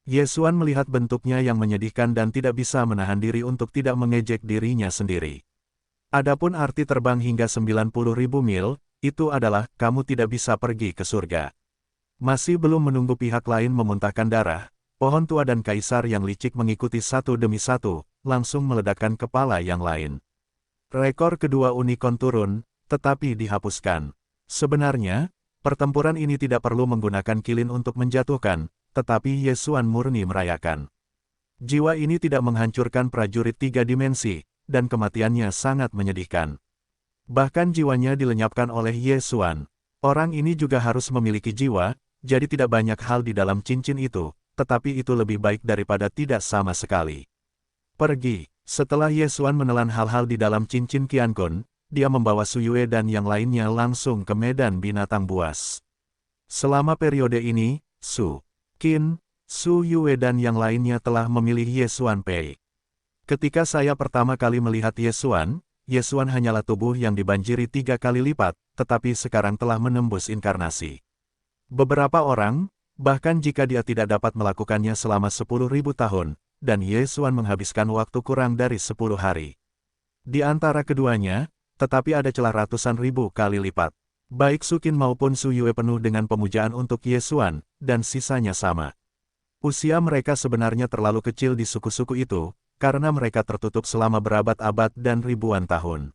Yesuan melihat bentuknya yang menyedihkan dan tidak bisa menahan diri untuk tidak mengejek dirinya sendiri. Adapun arti terbang hingga 90.000 mil, itu adalah kamu tidak bisa pergi ke surga. Masih belum menunggu pihak lain memuntahkan darah, pohon tua dan kaisar yang licik mengikuti satu demi satu, langsung meledakkan kepala yang lain. Rekor kedua unicorn turun, tetapi dihapuskan. Sebenarnya, pertempuran ini tidak perlu menggunakan kilin untuk menjatuhkan, tetapi Yesuan murni merayakan. Jiwa ini tidak menghancurkan prajurit 3 dimensi, dan kematiannya sangat menyedihkan. Bahkan jiwanya dilenyapkan oleh Yesuan. Orang ini juga harus memiliki jiwa, jadi tidak banyak hal di dalam cincin itu, tetapi itu lebih baik daripada tidak sama sekali. Pergi. Setelah Yesuan menelan hal-hal di dalam cincin Qiankun, dia membawa Su Yue dan yang lainnya langsung ke medan binatang buas. Selama periode ini, Su Qin, Su Yue dan yang lainnya telah memilih Yesuan Pei. Ketika saya pertama kali melihat Yesuan hanyalah tubuh yang dibanjiri 3 kali lipat, tetapi sekarang telah menembus inkarnasi. Beberapa orang, bahkan jika dia tidak dapat melakukannya selama 10.000 tahun, dan Yesuan menghabiskan waktu kurang dari 10 hari. Di antara keduanya, tetapi ada celah ratusan ribu kali lipat. Baik Su Qin maupun Su Yue penuh dengan pemujaan untuk Yesuan, dan sisanya sama. Usia mereka sebenarnya terlalu kecil di suku-suku itu, karena mereka tertutup selama berabad-abad dan ribuan tahun.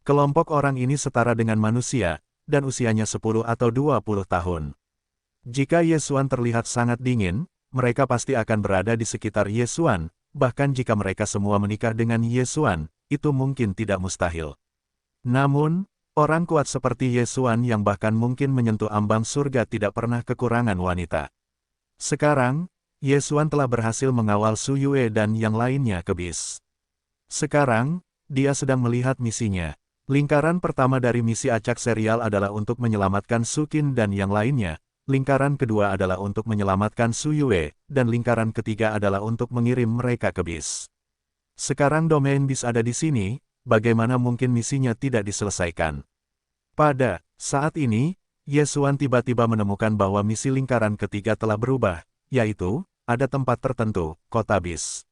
Kelompok orang ini setara dengan manusia, dan usianya 10 atau 20 tahun. Jika Yesuan terlihat sangat dingin, mereka pasti akan berada di sekitar Yesuan, bahkan jika mereka semua menikah dengan Yesuan, itu mungkin tidak mustahil. Namun, orang kuat seperti Yesuan yang bahkan mungkin menyentuh ambang surga tidak pernah kekurangan wanita. Sekarang, Yesuan telah berhasil mengawal Su Yue dan yang lainnya ke bis. Sekarang, dia sedang melihat misinya. Lingkaran pertama dari misi acak serial adalah untuk menyelamatkan Su Qin dan yang lainnya, lingkaran kedua adalah untuk menyelamatkan Su Yue, dan lingkaran ketiga adalah untuk mengirim mereka ke bis. Sekarang domain bis ada di sini, bagaimana mungkin misinya tidak diselesaikan? Pada saat ini, Yesuan tiba-tiba menemukan bahwa misi lingkaran ketiga telah berubah, yaitu, ada tempat tertentu, kota bis.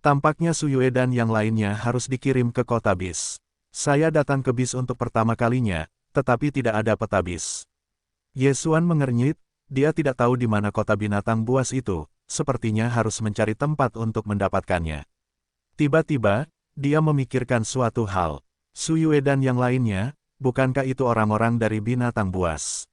Tampaknya Su Yue dan yang lainnya harus dikirim ke kota bis. Saya datang ke bis untuk pertama kalinya, tetapi tidak ada peta bis. Yesuan mengernyit, dia tidak tahu di mana kota binatang buas itu, sepertinya harus mencari tempat untuk mendapatkannya. Tiba-tiba, dia memikirkan suatu hal. Su Yue dan yang lainnya, bukankah itu orang-orang dari binatang buas?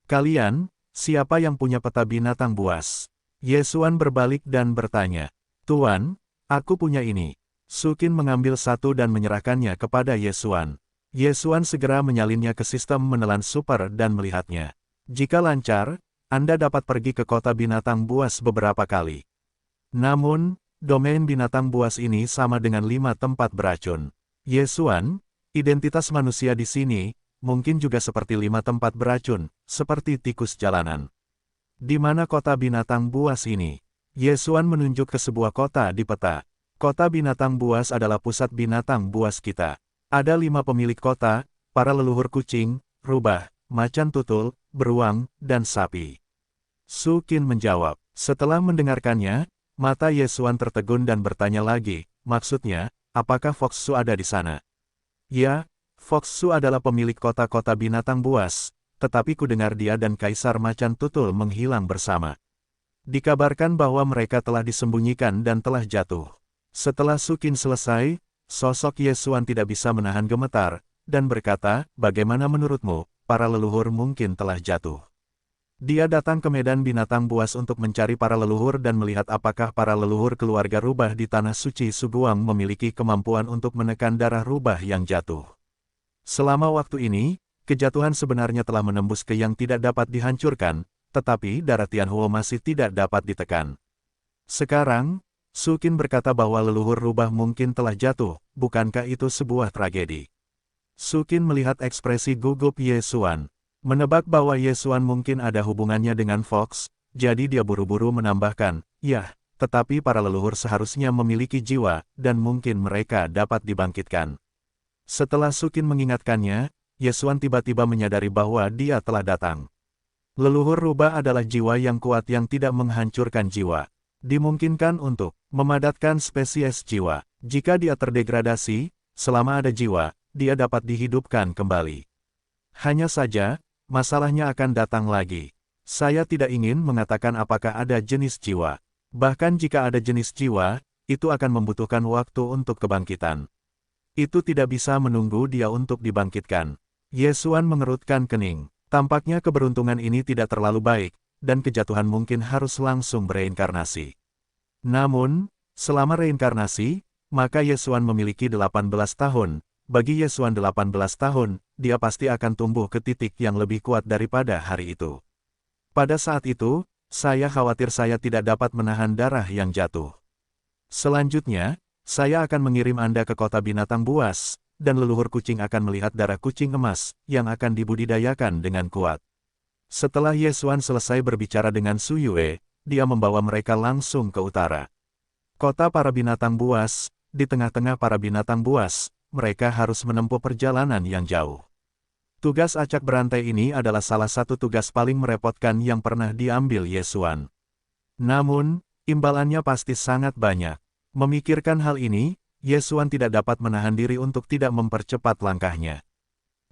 Kalian, siapa yang punya peta binatang buas? Yesuan berbalik dan bertanya. Tuan, aku punya ini. Su Qin mengambil satu dan menyerahkannya kepada Yesuan. Yesuan segera menyalinnya ke sistem menelan super dan melihatnya. Jika lancar, Anda dapat pergi ke kota binatang buas beberapa kali. Namun, domain binatang buas ini sama dengan 5 tempat beracun. Yesuan, identitas manusia di sini, mungkin juga seperti 5 tempat beracun, seperti tikus jalanan. Di mana kota binatang buas ini? Yesuan menunjuk ke sebuah kota di peta. Kota binatang buas adalah pusat binatang buas kita. Ada 5 pemilik kota, para leluhur kucing, rubah, macan tutul, beruang, dan sapi. Su Qin menjawab. Setelah mendengarkannya, mata Yesuan tertegun dan bertanya lagi, maksudnya, apakah Fox Su ada di sana? Ya, Fox Su adalah pemilik kota-kota binatang buas, tetapi ku dengar dia dan Kaisar Macan Tutul menghilang bersama. Dikabarkan bahwa mereka telah disembunyikan dan telah jatuh. Setelah Su Qin selesai, sosok Yesuan tidak bisa menahan gemetar, dan berkata, bagaimana menurutmu, para leluhur mungkin telah jatuh. Dia datang ke medan binatang buas untuk mencari para leluhur dan melihat apakah para leluhur keluarga rubah di Tanah Suci Suguang memiliki kemampuan untuk menekan darah rubah yang jatuh. Selama waktu ini, kejatuhan sebenarnya telah menembus ke yang tidak dapat dihancurkan, tetapi darah Tianhuo masih tidak dapat ditekan. Sekarang, Su Qin berkata bahwa leluhur rubah mungkin telah jatuh, bukankah itu sebuah tragedi? Su Qin melihat ekspresi gugup Ye Xuan. Menebak bahwa Ye Xuan mungkin ada hubungannya dengan Fox, jadi dia buru-buru menambahkan, "Yah, tetapi para leluhur seharusnya memiliki jiwa, dan mungkin mereka dapat dibangkitkan." Setelah Su Qin mengingatkannya, Ye Xuan tiba-tiba menyadari bahwa dia telah datang. Leluhur rubah adalah jiwa yang kuat yang tidak menghancurkan jiwa. Dimungkinkan untuk memadatkan spesies jiwa. Jika dia terdegradasi, selama ada jiwa, dia dapat dihidupkan kembali. Hanya saja, masalahnya akan datang lagi. Saya tidak ingin mengatakan apakah ada jenis jiwa. Bahkan jika ada jenis jiwa, itu akan membutuhkan waktu untuk kebangkitan. Itu tidak bisa menunggu dia untuk dibangkitkan. Ye Xuan mengerutkan kening. Tampaknya keberuntungan ini tidak terlalu baik, dan kejatuhan mungkin harus langsung bereinkarnasi. Namun, selama reinkarnasi, maka Ye Xuan memiliki 18 tahun. Bagi Ye Xuan 18 tahun, dia pasti akan tumbuh ke titik yang lebih kuat daripada hari itu. Pada saat itu, saya khawatir saya tidak dapat menahan darah yang jatuh. Selanjutnya, saya akan mengirim Anda ke kota binatang buas, dan leluhur kucing akan melihat darah kucing emas, yang akan dibudidayakan dengan kuat. Setelah Ye Xuan selesai berbicara dengan Su Yue, dia membawa mereka langsung ke utara. Kota para binatang buas, di tengah-tengah para binatang buas, mereka harus menempuh perjalanan yang jauh. Tugas acak berantai ini adalah salah satu tugas paling merepotkan yang pernah diambil Ye Xuan. Namun, imbalannya pasti sangat banyak. Memikirkan hal ini, Ye Xuan tidak dapat menahan diri untuk tidak mempercepat langkahnya.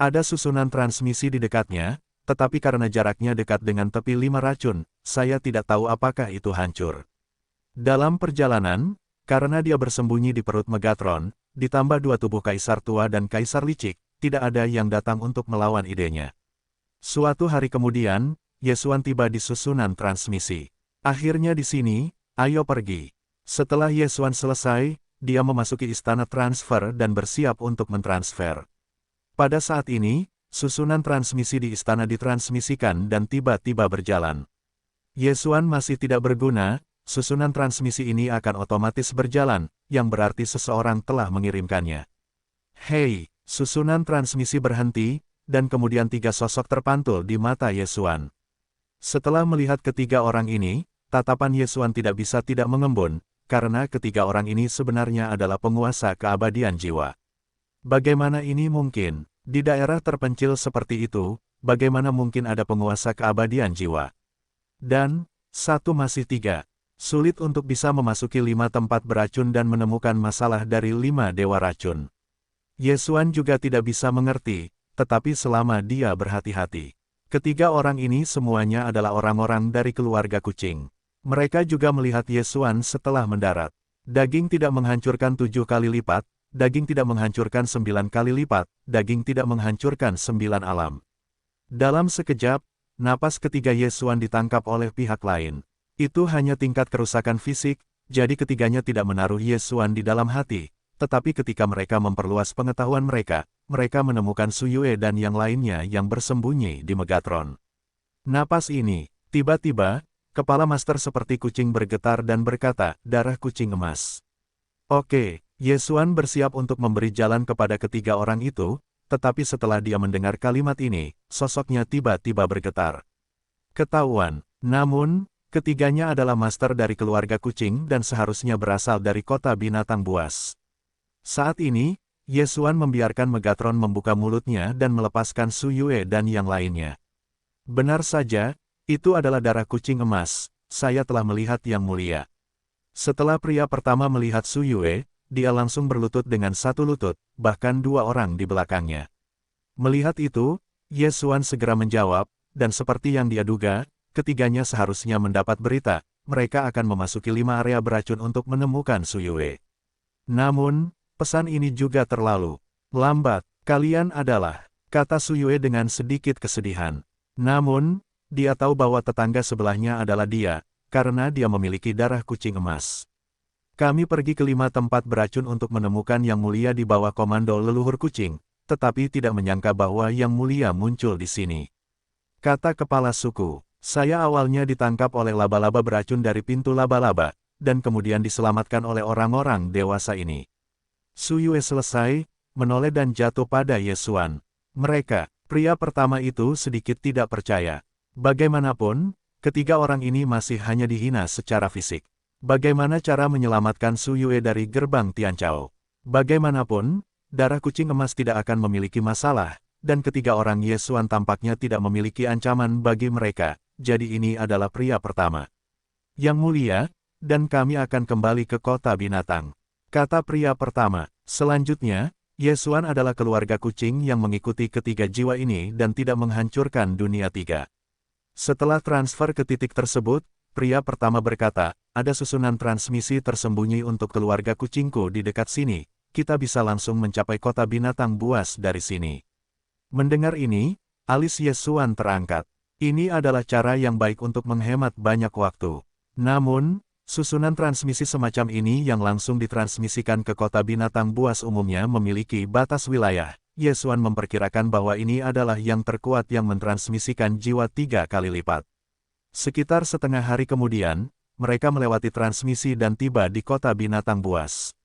Ada susunan transmisi di dekatnya, tetapi karena jaraknya dekat dengan tepi 5 racun, saya tidak tahu apakah itu hancur. Dalam perjalanan, karena dia bersembunyi di perut Megatron, ditambah 2 tubuh Kaisar Tua dan Kaisar Licik, tidak ada yang datang untuk melawan idenya. Suatu hari kemudian, Ye Xuan tiba di susunan transmisi. Akhirnya di sini, ayo pergi. Setelah Ye Xuan selesai, dia memasuki istana transfer dan bersiap untuk mentransfer. Pada saat ini, susunan transmisi di istana ditransmisikan dan tiba-tiba berjalan. Ye Xuan masih tidak berguna. Susunan transmisi ini akan otomatis berjalan, yang berarti seseorang telah mengirimkannya. Hei, susunan transmisi berhenti, dan kemudian 3 sosok terpantul di mata Ye Xuan. Setelah melihat ketiga orang ini, tatapan Ye Xuan tidak bisa tidak mengembun, karena ketiga orang ini sebenarnya adalah penguasa keabadian jiwa. Bagaimana ini mungkin? Di daerah terpencil seperti itu, bagaimana mungkin ada penguasa keabadian jiwa? Dan, satu masih 3. Sulit untuk bisa memasuki 5 tempat beracun dan menemukan masalah dari 5 dewa racun. Ye Xuan juga tidak bisa mengerti, tetapi selama dia berhati-hati. Ketiga orang ini semuanya adalah orang-orang dari keluarga kucing. Mereka juga melihat Ye Xuan setelah mendarat. Daging tidak menghancurkan 7 kali lipat, daging tidak menghancurkan 9 kali lipat, daging tidak menghancurkan 9 alam. Dalam sekejap, napas ketiga Ye Xuan ditangkap oleh pihak lain. Itu hanya tingkat kerusakan fisik, jadi ketiganya tidak menaruh Ye Xuan di dalam hati, tetapi ketika mereka memperluas pengetahuan mereka, mereka menemukan Su Yue dan yang lainnya yang bersembunyi di Megatron. Napas ini, tiba-tiba, kepala master seperti kucing bergetar dan berkata, darah kucing emas. Oke, Ye Xuan bersiap untuk memberi jalan kepada ketiga orang itu, tetapi setelah dia mendengar kalimat ini, sosoknya tiba-tiba bergetar. Ketahuan, namun, ketiganya adalah master dari keluarga kucing dan seharusnya berasal dari kota binatang buas. Saat ini, Ye Xuan membiarkan Megatron membuka mulutnya dan melepaskan Su Yue dan yang lainnya. Benar saja, itu adalah darah kucing emas, saya telah melihat yang mulia. Setelah pria pertama melihat Su Yue, dia langsung berlutut dengan satu lutut, bahkan 2 orang di belakangnya. Melihat itu, Ye Xuan segera menjawab, dan seperti yang dia duga, ketiganya seharusnya mendapat berita, mereka akan memasuki 5 area beracun untuk menemukan Su Yue. Namun, pesan ini juga terlalu lambat. Kalian adalah, kata Su Yue dengan sedikit kesedihan. Namun, dia tahu bahwa tetangga sebelahnya adalah dia, karena dia memiliki darah kucing emas. Kami pergi ke 5 tempat beracun untuk menemukan Yang Mulia di bawah komando leluhur kucing, tetapi tidak menyangka bahwa Yang Mulia muncul di sini. Kata kepala suku, saya awalnya ditangkap oleh laba-laba beracun dari pintu laba-laba, dan kemudian diselamatkan oleh orang-orang dewasa ini. Su Yue selesai, menoleh dan jatuh pada Ye Xuan. Mereka, pria pertama itu sedikit tidak percaya. Bagaimanapun, ketiga orang ini masih hanya dihina secara fisik. Bagaimana cara menyelamatkan Su Yue dari gerbang Tianchao? Bagaimanapun, darah kucing emas tidak akan memiliki masalah, dan ketiga orang Ye Xuan tampaknya tidak memiliki ancaman bagi mereka, jadi ini adalah pria pertama. Yang Mulia, dan kami akan kembali ke kota binatang. Kata pria pertama. Selanjutnya, Ye Xuan adalah keluarga kucing yang mengikuti ketiga jiwa ini dan tidak menghancurkan dunia tiga. Setelah transfer ke titik tersebut, pria pertama berkata, ada susunan transmisi tersembunyi untuk keluarga kucingku di dekat sini, kita bisa langsung mencapai kota binatang buas dari sini. Mendengar ini, alis Ye Xuan terangkat. Ini adalah cara yang baik untuk menghemat banyak waktu. Namun, susunan transmisi semacam ini yang langsung ditransmisikan ke kota binatang buas umumnya memiliki batas wilayah. Ye Xuan memperkirakan bahwa ini adalah yang terkuat yang mentransmisikan jiwa 3 kali lipat. Sekitar setengah hari kemudian, mereka melewati transmisi dan tiba di kota binatang buas.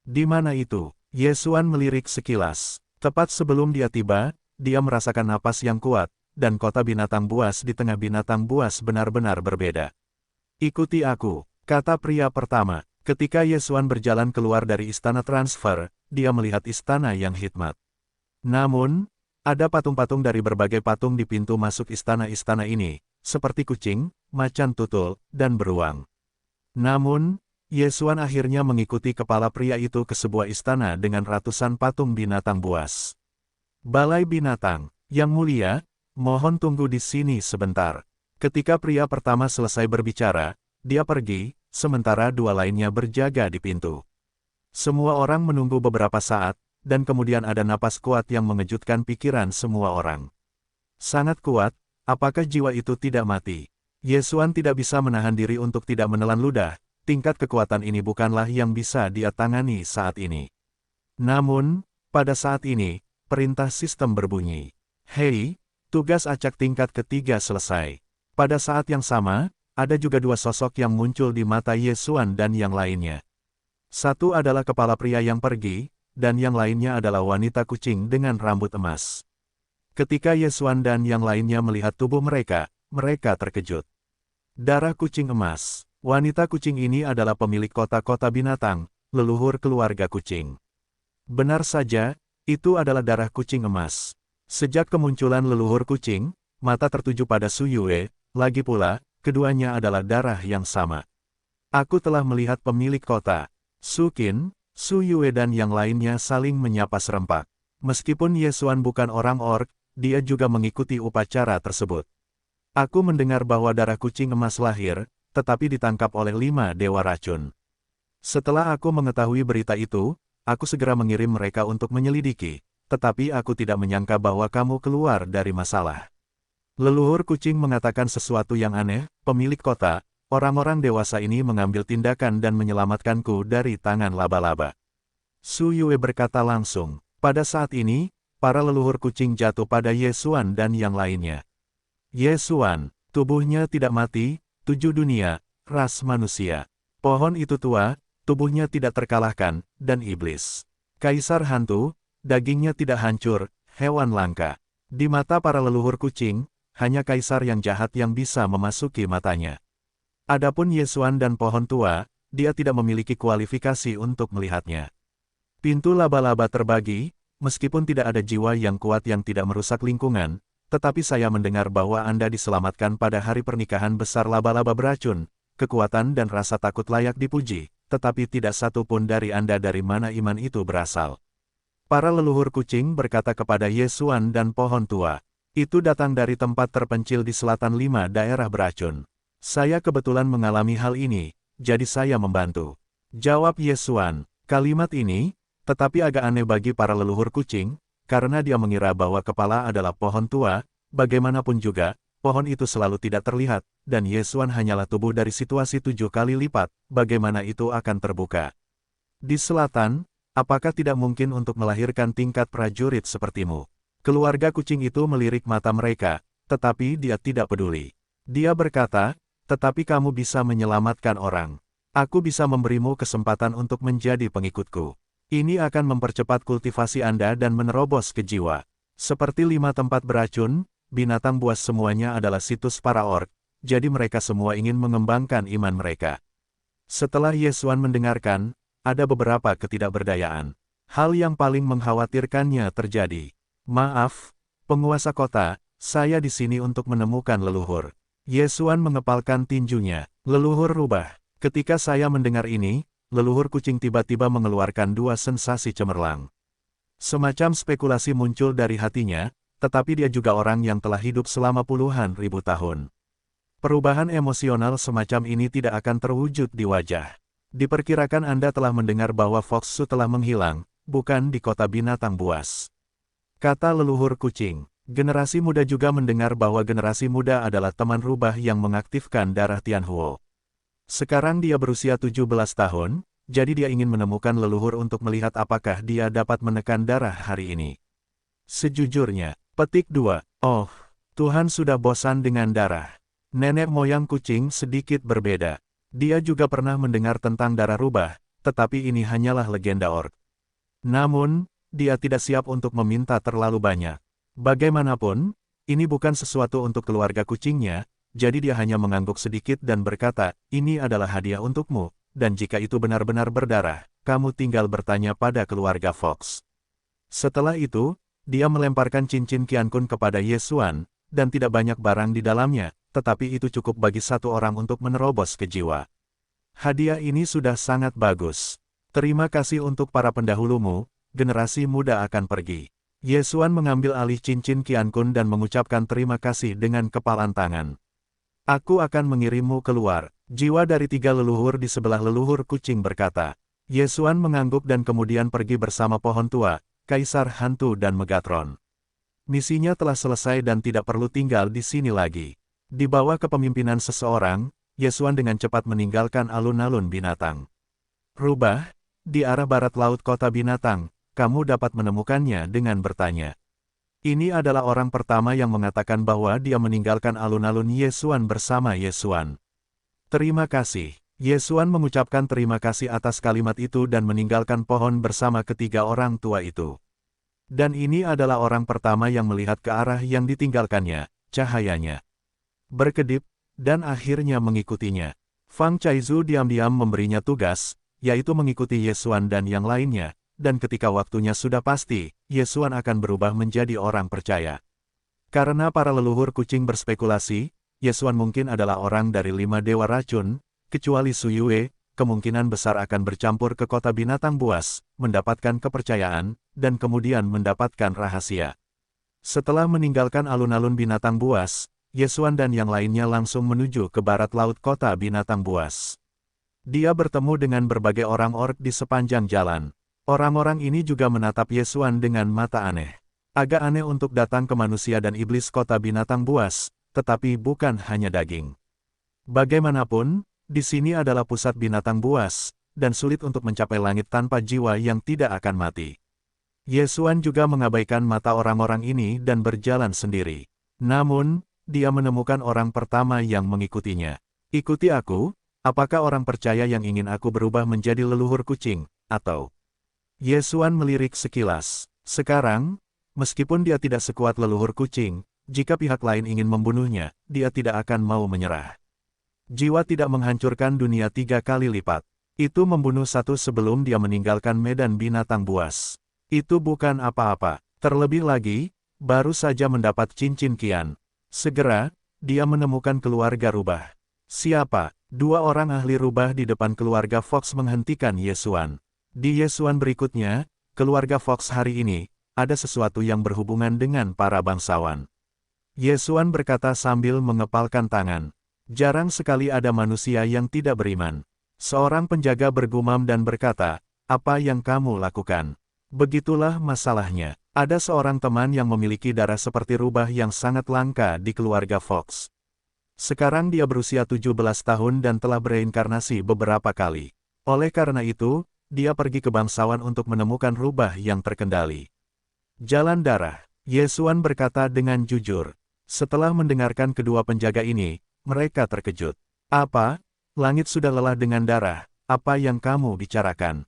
Di mana itu? Ye Xuan melirik sekilas. Tepat sebelum dia tiba, dia merasakan napas yang kuat, dan kota binatang buas di tengah binatang buas benar-benar berbeda. Ikuti aku. Kata pria pertama, ketika Ye Xuan berjalan keluar dari istana transfer, dia melihat istana yang hikmat. Namun, ada patung-patung dari berbagai patung di pintu masuk istana-istana ini, seperti kucing, macan tutul, dan beruang. Namun, Ye Xuan akhirnya mengikuti kepala pria itu ke sebuah istana dengan ratusan patung binatang buas. Balai binatang, Yang Mulia, mohon tunggu di sini sebentar. Ketika pria pertama selesai berbicara, dia pergi, sementara dua lainnya berjaga di pintu. Semua orang menunggu beberapa saat, dan kemudian ada napas kuat yang mengejutkan pikiran semua orang. Sangat kuat, apakah jiwa itu tidak mati? Ye Xuan tidak bisa menahan diri untuk tidak menelan ludah, tingkat kekuatan ini bukanlah yang bisa dia tangani saat ini. Namun, pada saat ini, perintah sistem berbunyi. Hei, tugas acak tingkat ketiga selesai. Pada saat yang sama, ada juga dua sosok yang muncul di mata Ye Xuan dan yang lainnya. Satu adalah kepala pria yang pergi, dan yang lainnya adalah wanita kucing dengan rambut emas. Ketika Ye Xuan dan yang lainnya melihat tubuh mereka, mereka terkejut. Darah kucing emas. Wanita kucing ini adalah pemilik kota-kota binatang, leluhur keluarga kucing. Benar saja, itu adalah darah kucing emas. Sejak kemunculan leluhur kucing, mata tertuju pada Su Yue, lagi pula, keduanya adalah darah yang sama. Aku telah melihat pemilik kota. Su Qin, Su Yue dan yang lainnya saling menyapa serempak. Meskipun Ye Xuan bukan orang orc, dia juga mengikuti upacara tersebut. Aku mendengar bahwa darah kucing emas lahir, tetapi ditangkap oleh 5 dewa racun. Setelah aku mengetahui berita itu, aku segera mengirim mereka untuk menyelidiki, tetapi aku tidak menyangka bahwa kamu keluar dari masalah. Leluhur kucing mengatakan sesuatu yang aneh, pemilik kota, orang-orang dewasa ini mengambil tindakan dan menyelamatkanku dari tangan laba-laba. Su Yue berkata langsung. Pada saat ini, para leluhur kucing jatuh pada Ye Xuan dan yang lainnya. Ye Xuan, tubuhnya tidak mati, 7 dunia, ras manusia. Pohon itu tua, tubuhnya tidak terkalahkan, dan iblis. Kaisar hantu, dagingnya tidak hancur, hewan langka. Di mata para leluhur kucing, hanya kaisar yang jahat yang bisa memasuki matanya. Adapun Ye Xuan dan pohon tua, dia tidak memiliki kualifikasi untuk melihatnya. Pintu laba-laba terbagi, meskipun tidak ada jiwa yang kuat yang tidak merusak lingkungan, tetapi saya mendengar bahwa Anda diselamatkan pada hari pernikahan besar laba-laba beracun, kekuatan dan rasa takut layak dipuji, tetapi tidak satu pun dari Anda dari mana iman itu berasal. Para leluhur kucing berkata kepada Ye Xuan dan pohon tua, itu datang dari tempat terpencil di selatan 5 daerah beracun. Saya kebetulan mengalami hal ini, jadi saya membantu. Jawab Ye Xuan, kalimat ini, tetapi agak aneh bagi para leluhur kucing, karena dia mengira bahwa kepala adalah pohon tua, bagaimanapun juga, pohon itu selalu tidak terlihat, dan Yesuan hanyalah tubuh dari situasi 7 kali lipat, bagaimana itu akan terbuka. Di selatan, apakah tidak mungkin untuk melahirkan tingkat prajurit sepertimu? Keluarga kucing itu melirik mata mereka, tetapi dia tidak peduli. Dia berkata, tetapi kamu bisa menyelamatkan orang. Aku bisa memberimu kesempatan untuk menjadi pengikutku. Ini akan mempercepat kultivasi Anda dan menerobos ke jiwa. Seperti 5 tempat beracun, binatang buas semuanya adalah situs para orc, jadi mereka semua ingin mengembangkan iman mereka. Setelah Yesuan mendengarkan, ada beberapa ketidakberdayaan. Hal yang paling mengkhawatirkannya terjadi. Maaf, penguasa kota, saya di sini untuk menemukan leluhur. Yesuan mengepalkan tinjunya. Leluhur rubah. Ketika saya mendengar ini, leluhur kucing tiba-tiba mengeluarkan 2 sensasi cemerlang. Semacam spekulasi muncul dari hatinya, tetapi dia juga orang yang telah hidup selama puluhan ribu tahun. Perubahan emosional semacam ini tidak akan terwujud di wajah. Diperkirakan Anda telah mendengar bahwa Fox Su telah menghilang, bukan di kota binatang buas. Kata leluhur kucing. Generasi muda juga mendengar bahwa generasi muda adalah teman rubah yang mengaktifkan darah Tianhuo. Sekarang dia berusia 17 tahun, jadi dia ingin menemukan leluhur untuk melihat apakah dia dapat menekan darah hari ini. Sejujurnya, petik 2. Oh, Tuhan sudah bosan dengan darah. Nenek moyang kucing sedikit berbeda. Dia juga pernah mendengar tentang darah rubah, tetapi ini hanyalah legenda orc. Namun, dia tidak siap untuk meminta terlalu banyak. Bagaimanapun, ini bukan sesuatu untuk keluarga kucingnya, jadi dia hanya mengangguk sedikit dan berkata, ini adalah hadiah untukmu, dan jika itu benar-benar berdarah, kamu tinggal bertanya pada keluarga Fox. Setelah itu, dia melemparkan cincin Qiankun kepada Yesuan, dan tidak banyak barang di dalamnya, tetapi itu cukup bagi 1 orang untuk menerobos ke jiwa. Hadiah ini sudah sangat bagus. Terima kasih untuk para pendahulumu, generasi muda akan pergi. Yesuan mengambil alih cincin Qiankun dan mengucapkan terima kasih dengan kepalan tangan. Aku akan mengirimmu keluar. Jiwa dari 3 leluhur di sebelah leluhur kucing berkata. Yesuan mengangguk dan kemudian pergi bersama pohon tua, Kaisar Hantu dan Megatron. Misinya telah selesai dan tidak perlu tinggal di sini lagi. Di bawah kepemimpinan seseorang, Yesuan dengan cepat meninggalkan alun-alun binatang. Rubah, di arah barat laut kota binatang, kamu dapat menemukannya dengan bertanya. Ini adalah orang pertama yang mengatakan bahwa dia meninggalkan alun-alun Yesuan bersama Yesuan. Terima kasih. Yesuan mengucapkan terima kasih atas kalimat itu dan meninggalkan pohon bersama ketiga orang tua itu. Dan ini adalah orang pertama yang melihat ke arah yang ditinggalkannya, cahayanya berkedip, dan akhirnya mengikutinya. Fang Chaizu diam-diam memberinya tugas, yaitu mengikuti Yesuan dan yang lainnya. Dan ketika waktunya sudah pasti, Yesuan akan berubah menjadi orang percaya. Karena para leluhur kucing berspekulasi, Yesuan mungkin adalah orang dari 5 dewa racun, kecuali Su Yue, kemungkinan besar akan bercampur ke kota binatang buas, mendapatkan kepercayaan, dan kemudian mendapatkan rahasia. Setelah meninggalkan alun-alun binatang buas, Yesuan dan yang lainnya langsung menuju ke barat laut kota binatang buas. Dia bertemu dengan berbagai orang orc di sepanjang jalan. Orang-orang ini juga menatap Yesuan dengan mata aneh. Agak aneh untuk datang ke manusia dan iblis kota binatang buas, tetapi bukan hanya daging. Bagaimanapun, di sini adalah pusat binatang buas, dan sulit untuk mencapai langit tanpa jiwa yang tidak akan mati. Yesuan juga mengabaikan mata orang-orang ini dan berjalan sendiri. Namun, dia menemukan orang pertama yang mengikutinya. Ikuti aku, apakah orang percaya yang ingin aku berubah menjadi leluhur kucing, atau... Yesuan melirik sekilas. Sekarang, meskipun dia tidak sekuat leluhur kucing, jika pihak lain ingin membunuhnya, dia tidak akan mau menyerah. Jiwa tidak menghancurkan dunia 3 kali lipat. Itu membunuh 1 sebelum dia meninggalkan medan binatang buas. Itu bukan apa-apa. Terlebih lagi, baru saja mendapat cincin Qian. Segera, dia menemukan keluarga rubah. Siapa? 2 orang ahli rubah di depan keluarga Fox menghentikan Yesuan. Di Yesuan berikutnya, keluarga Fox hari ini, ada sesuatu yang berhubungan dengan para bangsawan. Yesuan berkata sambil mengepalkan tangan. Jarang sekali ada manusia yang tidak beriman. Seorang penjaga bergumam dan berkata, apa yang kamu lakukan? Begitulah masalahnya. Ada seorang teman yang memiliki darah seperti rubah yang sangat langka di keluarga Fox. Sekarang dia berusia 17 tahun dan telah bereinkarnasi beberapa kali. Oleh karena itu, dia pergi ke bangsawan untuk menemukan rubah yang terkendali. Jalan darah. Yesuan berkata dengan jujur. Setelah mendengarkan kedua penjaga ini, mereka terkejut. Apa? Langit sudah lelah dengan darah. Apa yang kamu bicarakan?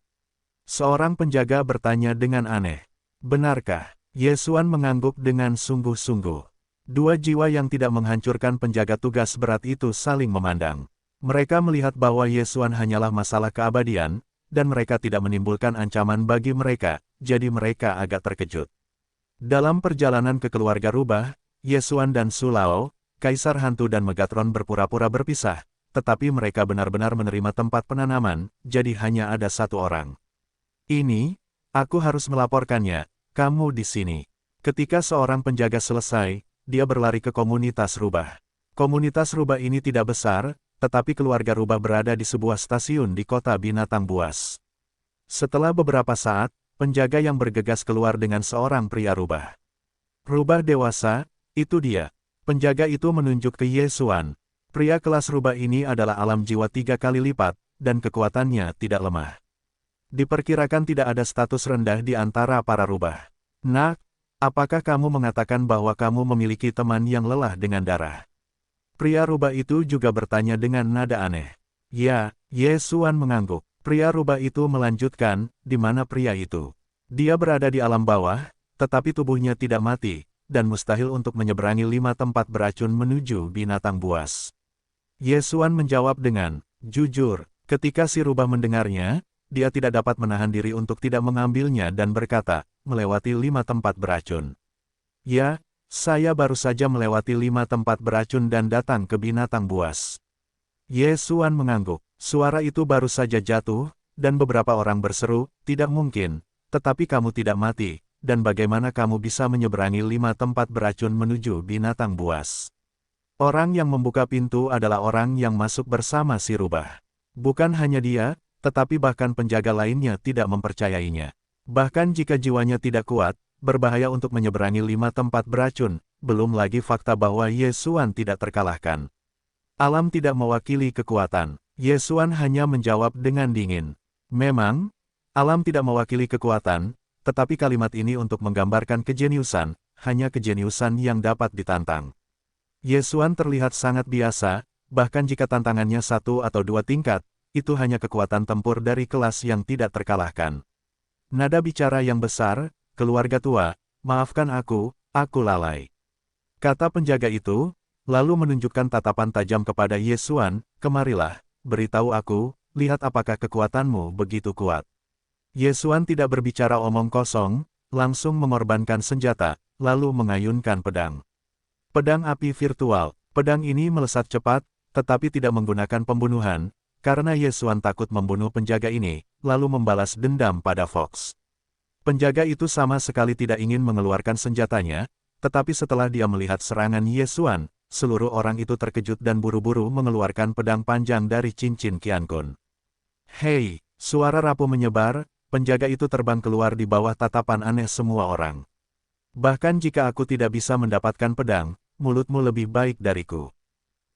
Seorang penjaga bertanya dengan aneh. Benarkah? Yesuan mengangguk dengan sungguh-sungguh. Dua jiwa yang tidak menghancurkan penjaga tugas berat itu saling memandang. Mereka melihat bahwa Yesuan hanyalah masalah keabadian, dan mereka tidak menimbulkan ancaman bagi mereka, jadi mereka agak terkejut. Dalam perjalanan ke keluarga rubah, Yesuan dan Sulao, Kaisar Hantu dan Megatron berpura-pura berpisah, tetapi mereka benar-benar menerima tempat penanaman, jadi hanya ada satu orang. Ini, aku harus melaporkannya, kamu di sini. Ketika seorang penjaga selesai, dia berlari ke komunitas rubah. Komunitas rubah ini tidak besar, tetapi keluarga rubah berada di sebuah stasiun di kota binatang buas. Setelah beberapa saat, penjaga yang bergegas keluar dengan seorang pria rubah. Rubah dewasa, itu dia. Penjaga itu menunjuk ke Yesuan. Pria kelas rubah ini adalah alam jiwa 3 kali lipat, dan kekuatannya tidak lemah. Diperkirakan tidak ada status rendah di antara para rubah. Nak, apakah kamu mengatakan bahwa kamu memiliki teman yang lelah dengan darah? Pria rubah itu juga bertanya dengan nada aneh. Ya, Yesuan mengangguk. Pria rubah itu melanjutkan, di mana pria itu? Dia berada di alam bawah, tetapi tubuhnya tidak mati, dan mustahil untuk menyeberangi 5 tempat beracun menuju binatang buas. Yesuan menjawab dengan jujur. Ketika si rubah mendengarnya, dia tidak dapat menahan diri untuk tidak mengambilnya dan berkata, melewati 5 tempat beracun. Ya, saya baru saja melewati 5 tempat beracun dan datang ke binatang buas. Yesuan mengangguk. Suara itu baru saja jatuh, dan beberapa orang berseru, tidak mungkin, tetapi kamu tidak mati, dan bagaimana kamu bisa menyeberangi 5 tempat beracun menuju binatang buas? Orang yang membuka pintu adalah orang yang masuk bersama si rubah. Bukan hanya dia, tetapi bahkan penjaga lainnya tidak mempercayainya. Bahkan jika jiwanya tidak kuat, berbahaya untuk menyeberangi 5 tempat beracun, belum lagi fakta bahwa Yesuan tidak terkalahkan. Alam tidak mewakili kekuatan. Yesuan hanya menjawab dengan dingin. Memang, alam tidak mewakili kekuatan, tetapi kalimat ini untuk menggambarkan kejeniusan, hanya kejeniusan yang dapat ditantang. Yesuan terlihat sangat biasa, bahkan jika tantangannya 1 atau 2 tingkat, itu hanya kekuatan tempur dari kelas yang tidak terkalahkan. Nada bicara yang besar, keluarga tua, maafkan aku lalai. Kata penjaga itu, lalu menunjukkan tatapan tajam kepada Yesuan, kemarilah, beritahu aku, lihat apakah kekuatanmu begitu kuat. Yesuan tidak berbicara omong kosong, langsung mengorbankan senjata, lalu mengayunkan pedang. Pedang api virtual, pedang ini melesat cepat, tetapi tidak menggunakan pembunuhan, karena Yesuan takut membunuh penjaga ini, lalu membalas dendam pada Fox. Penjaga itu sama sekali tidak ingin mengeluarkan senjatanya, tetapi setelah dia melihat serangan Yesuan, seluruh orang itu terkejut dan buru-buru mengeluarkan pedang panjang dari cincin Qiankun. Hei, suara rapuh menyebar, penjaga itu terbang keluar di bawah tatapan aneh semua orang. Bahkan jika aku tidak bisa mendapatkan pedang, mulutmu lebih baik dariku.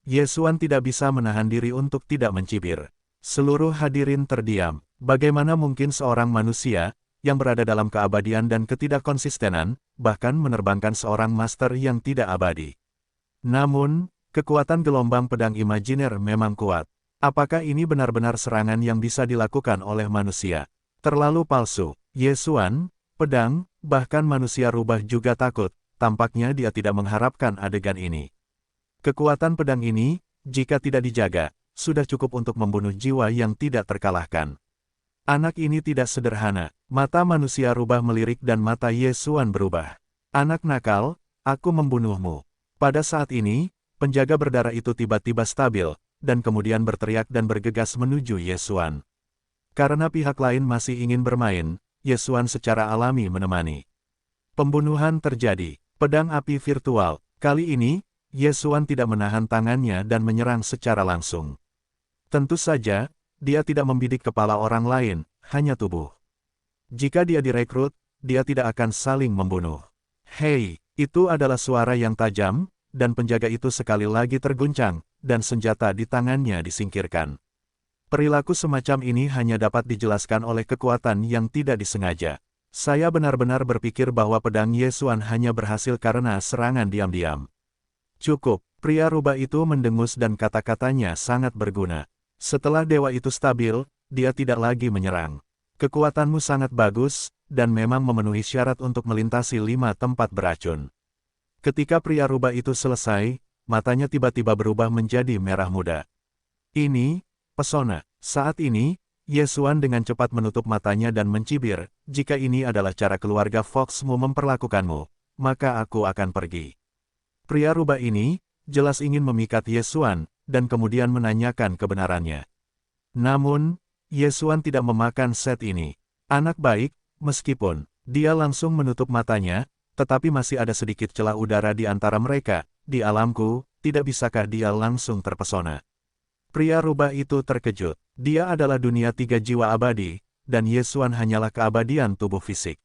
Yesuan tidak bisa menahan diri untuk tidak mencibir. Seluruh hadirin terdiam. Bagaimana mungkin seorang manusia, yang berada dalam keabadian dan ketidakkonsistenan, bahkan menerbangkan seorang master yang tidak abadi? Namun, kekuatan gelombang pedang imajiner memang kuat. Apakah ini benar-benar serangan yang bisa dilakukan oleh manusia? Terlalu palsu. Yesuan, pedang, bahkan manusia rubah juga takut, tampaknya dia tidak mengharapkan adegan ini. Kekuatan pedang ini, jika tidak dijaga, sudah cukup untuk membunuh jiwa yang tidak terkalahkan. Anak ini tidak sederhana. Mata manusia rubah melirik dan mata Yesuan berubah. Anak nakal, aku membunuhmu. Pada saat ini, penjaga berdarah itu tiba-tiba stabil, dan kemudian berteriak dan bergegas menuju Yesuan. Karena pihak lain masih ingin bermain, Yesuan secara alami menemani. Pembunuhan terjadi. Pedang api virtual. Kali ini, Yesuan tidak menahan tangannya dan menyerang secara langsung. Tentu saja, dia tidak membidik kepala orang lain, hanya tubuh. Jika dia direkrut, dia tidak akan saling membunuh. Hei, itu adalah suara yang tajam, dan penjaga itu sekali lagi terguncang, dan senjata di tangannya disingkirkan. Perilaku semacam ini hanya dapat dijelaskan oleh kekuatan yang tidak disengaja. Saya benar-benar berpikir bahwa pedang Yesuan hanya berhasil karena serangan diam-diam. Cukup, pria rubah itu mendengus dan kata-katanya sangat berguna. Setelah dewa itu stabil, dia tidak lagi menyerang. Kekuatanmu sangat bagus, dan memang memenuhi syarat untuk melintasi 5 tempat beracun. Ketika pria rubah itu selesai, matanya tiba-tiba berubah menjadi merah muda. Ini, pesona. Saat ini, Yesuan dengan cepat menutup matanya dan mencibir, jika ini adalah cara keluarga Foxmu memperlakukanmu, maka aku akan pergi. Pria rubah ini, jelas ingin memikat Yesuan, dan kemudian menanyakan kebenarannya. Namun, Yesuan tidak memakan set ini. Anak baik, meskipun dia langsung menutup matanya, tetapi masih ada sedikit celah udara di antara mereka. Di alamku, tidak bisakah dia langsung terpesona? Pria rubah itu terkejut. Dia adalah dunia 3 jiwa abadi, dan Yesuan hanyalah keabadian tubuh fisik.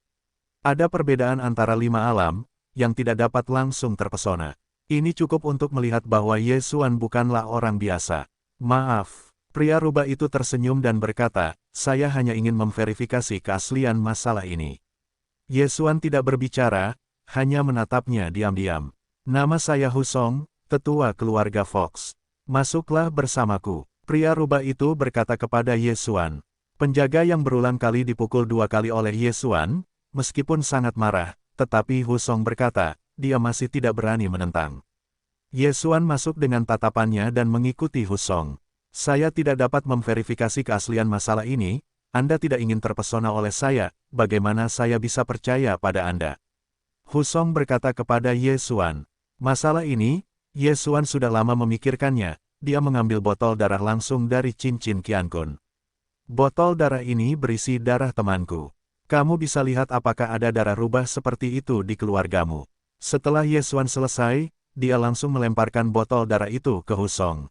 Ada perbedaan antara 5 alam, yang tidak dapat langsung terpesona. Ini cukup untuk melihat bahwa Yesuan bukanlah orang biasa. Maaf. Pria rubah itu tersenyum dan berkata, saya hanya ingin memverifikasi keaslian masalah ini. Yesuan tidak berbicara, hanya menatapnya diam-diam. Nama saya Husong, tetua keluarga Fox. Masuklah bersamaku. Pria rubah itu berkata kepada Yesuan. Penjaga yang berulang kali dipukul 2 kali oleh Yesuan, meskipun sangat marah, tetapi Husong berkata, dia masih tidak berani menentang. Yesuan masuk dengan tatapannya dan mengikuti Husong. Saya tidak dapat memverifikasi keaslian masalah ini, Anda tidak ingin terpesona oleh saya, bagaimana saya bisa percaya pada Anda? Husong berkata kepada Yesuan. Masalah ini, Yesuan sudah lama memikirkannya, dia mengambil botol darah langsung dari cincin Qiankun. Botol darah ini berisi darah temanku. Kamu bisa lihat apakah ada darah rubah seperti itu di keluargamu. Setelah Yesuan selesai, dia langsung melemparkan botol darah itu ke Husong.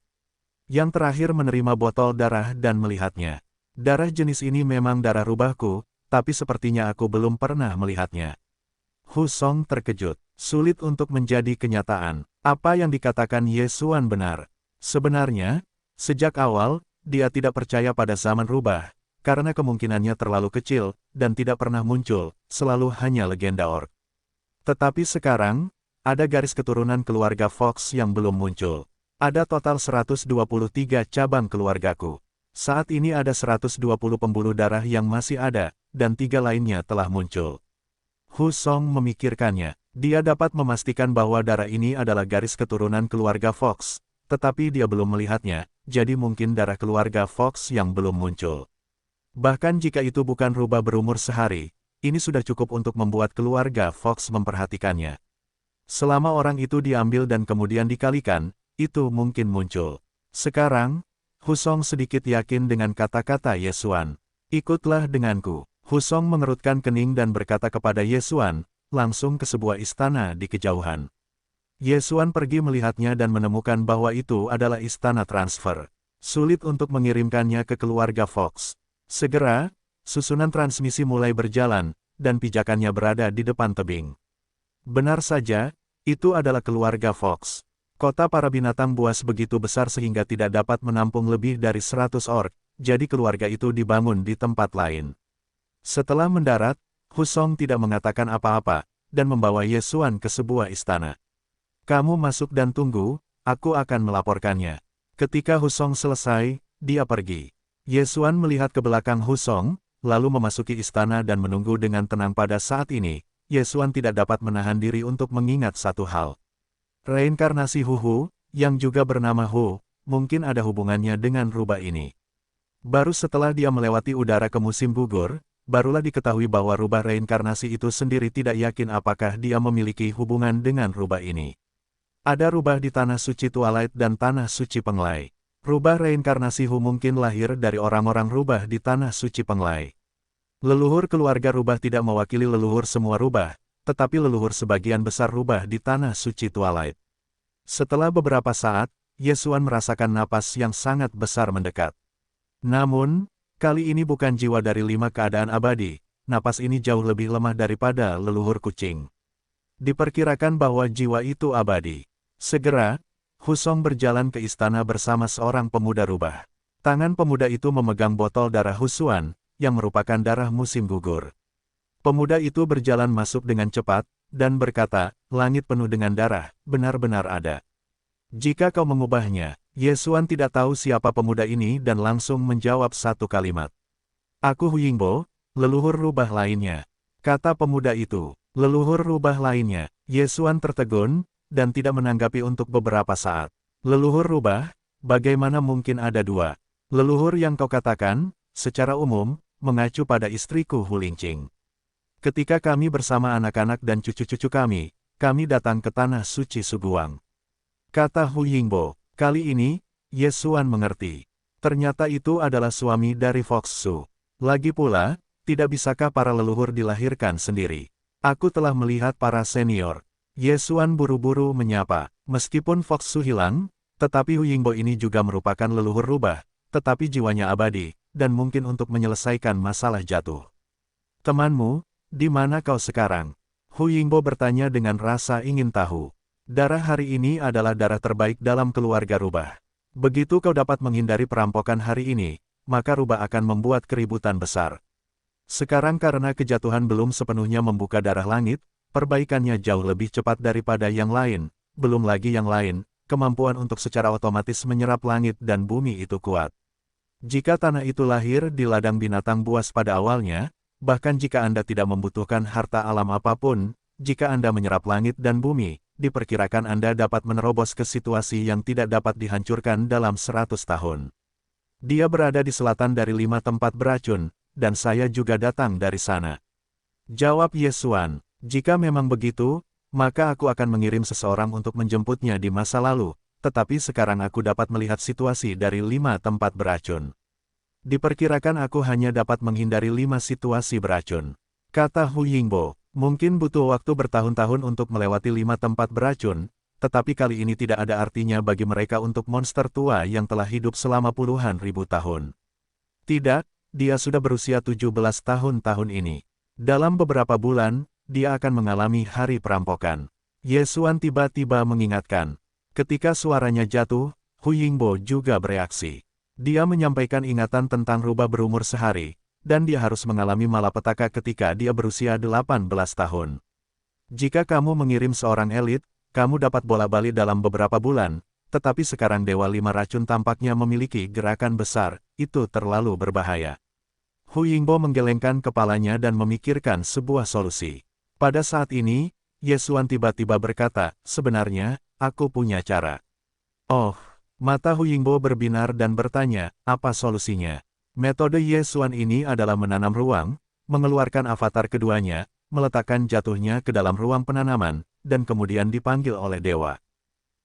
Yang terakhir menerima botol darah dan melihatnya. Darah jenis ini memang darah rubahku, tapi sepertinya aku belum pernah melihatnya. Husong terkejut. Sulit untuk menjadi kenyataan. Apa yang dikatakan Yesuan benar. Sebenarnya, sejak awal, dia tidak percaya pada zaman rubah, karena kemungkinannya terlalu kecil, dan tidak pernah muncul, selalu hanya legenda orc. Tetapi sekarang, ada garis keturunan keluarga Fox yang belum muncul. Ada total 123 cabang keluargaku. Saat ini ada 120 pembuluh darah yang masih ada, dan 3 lainnya telah muncul. Husong memikirkannya. Dia dapat memastikan bahwa darah ini adalah garis keturunan keluarga Fox, tetapi dia belum melihatnya, jadi mungkin darah keluarga Fox yang belum muncul. Bahkan jika itu bukan rubah berumur sehari, ini sudah cukup untuk membuat keluarga Fox memperhatikannya. Selama orang itu diambil dan kemudian dikalikan, itu mungkin muncul. Sekarang, Husong sedikit yakin dengan kata-kata Yesuan. Ikutlah denganku. Husong mengerutkan kening dan berkata kepada Yesuan, langsung ke sebuah istana di kejauhan. Yesuan pergi melihatnya dan menemukan bahwa itu adalah istana transfer. Sulit untuk mengirimkannya ke keluarga Fox. Segera, susunan transmisi mulai berjalan, dan pijakannya berada di depan tebing. Benar saja, itu adalah keluarga Fox. Kota para binatang buas begitu besar sehingga tidak dapat menampung lebih dari 100 orc, jadi keluarga itu dibangun di tempat lain. Setelah mendarat, Husong tidak mengatakan apa-apa, dan membawa Yesuan ke sebuah istana. Kamu masuk dan tunggu, aku akan melaporkannya. Ketika Husong selesai, dia pergi. Yesuan melihat ke belakang Husong, lalu memasuki istana dan menunggu dengan tenang. Pada saat ini, Yesuan tidak dapat menahan diri untuk mengingat satu hal. Reinkarnasi Huhu, yang juga bernama Hu, mungkin ada hubungannya dengan rubah ini. Baru setelah dia melewati udara ke musim gugur, barulah diketahui bahwa rubah reinkarnasi itu sendiri tidak yakin apakah dia memiliki hubungan dengan rubah ini. Ada rubah di Tanah Suci Twilight dan Tanah Suci Penglai. Rubah reinkarnasi Hu mungkin lahir dari orang-orang rubah di Tanah Suci Penglai. Leluhur keluarga rubah tidak mewakili leluhur semua rubah, tetapi leluhur sebagian besar rubah di Tanah Suci Twilight. Setelah beberapa saat, Yesuan merasakan napas yang sangat besar mendekat. Namun, kali ini bukan jiwa dari 5 keadaan abadi, napas ini jauh lebih lemah daripada leluhur kucing. Diperkirakan bahwa jiwa itu abadi. Segera, Husong berjalan ke istana bersama seorang pemuda rubah. Tangan pemuda itu memegang botol darah Husuan, yang merupakan darah musim gugur. Pemuda itu berjalan masuk dengan cepat, dan berkata, langit penuh dengan darah, benar-benar ada. Jika kau mengubahnya, Yesuan tidak tahu siapa pemuda ini dan langsung menjawab satu kalimat. Aku Huyingbo, leluhur rubah lainnya. Kata pemuda itu, leluhur rubah lainnya. Yesuan tertegun, dan tidak menanggapi untuk beberapa saat. Leluhur rubah, bagaimana mungkin ada dua? Leluhur yang kau katakan, secara umum, mengacu pada istriku Hu Lingqing. Ketika kami bersama anak-anak dan cucu-cucu kami datang ke tanah suci Suguang. Kata Hu Yingbo, kali ini, Yesuan mengerti. Ternyata itu adalah suami dari Fox Su. Lagi pula, tidak bisakah para leluhur dilahirkan sendiri? Aku telah melihat para senior. Yesuan buru-buru menyapa. Meskipun Fox Su hilang, tetapi Hu Yingbo ini juga merupakan leluhur rubah, tetapi jiwanya abadi, dan mungkin untuk menyelesaikan masalah jatuh. Temanmu, di mana kau sekarang? Hu Yingbo bertanya dengan rasa ingin tahu. Darah hari ini adalah darah terbaik dalam keluarga rubah. Begitu kau dapat menghindari perampokan hari ini, maka rubah akan membuat keributan besar. Sekarang karena kejatuhan belum sepenuhnya membuka darah langit, perbaikannya jauh lebih cepat daripada yang lain, belum lagi yang lain, kemampuan untuk secara otomatis menyerap langit dan bumi itu kuat. Jika tanah itu lahir di ladang binatang buas pada awalnya, bahkan jika Anda tidak membutuhkan harta alam apapun, jika Anda menyerap langit dan bumi, diperkirakan Anda dapat menerobos ke situasi yang tidak dapat dihancurkan dalam 100 tahun. Dia berada di selatan dari 5 tempat beracun, dan saya juga datang dari sana. Jawab Yesuan, jika memang begitu, maka aku akan mengirim seseorang untuk menjemputnya di masa lalu, tetapi sekarang aku dapat melihat situasi dari 5 tempat beracun. Diperkirakan aku hanya dapat menghindari 5 situasi beracun. Kata Hu Yingbo, mungkin butuh waktu bertahun-tahun untuk melewati 5 tempat beracun, tetapi kali ini tidak ada artinya bagi mereka untuk monster tua yang telah hidup selama puluhan ribu tahun. Tidak, dia sudah berusia 17 tahun ini. Dalam beberapa bulan, dia akan mengalami hari perampokan. Yesuan tiba-tiba mengingatkan. Ketika suaranya jatuh, Hu Yingbo juga bereaksi. Dia menyampaikan ingatan tentang rubah berumur sehari, dan dia harus mengalami malapetaka ketika dia berusia 18 tahun. Jika kamu mengirim seorang elit, kamu dapat bola-balik dalam beberapa bulan, tetapi sekarang Dewa Lima Racun tampaknya memiliki gerakan besar, itu terlalu berbahaya. Hu Yingbo menggelengkan kepalanya dan memikirkan sebuah solusi. Pada saat ini, Yesuan tiba-tiba berkata, sebenarnya, aku punya cara. Oh, mata Hu Yingbo berbinar dan bertanya, apa solusinya? Metode Yesuan ini adalah menanam ruang, mengeluarkan avatar keduanya, meletakkan jatuhnya ke dalam ruang penanaman, dan kemudian dipanggil oleh dewa.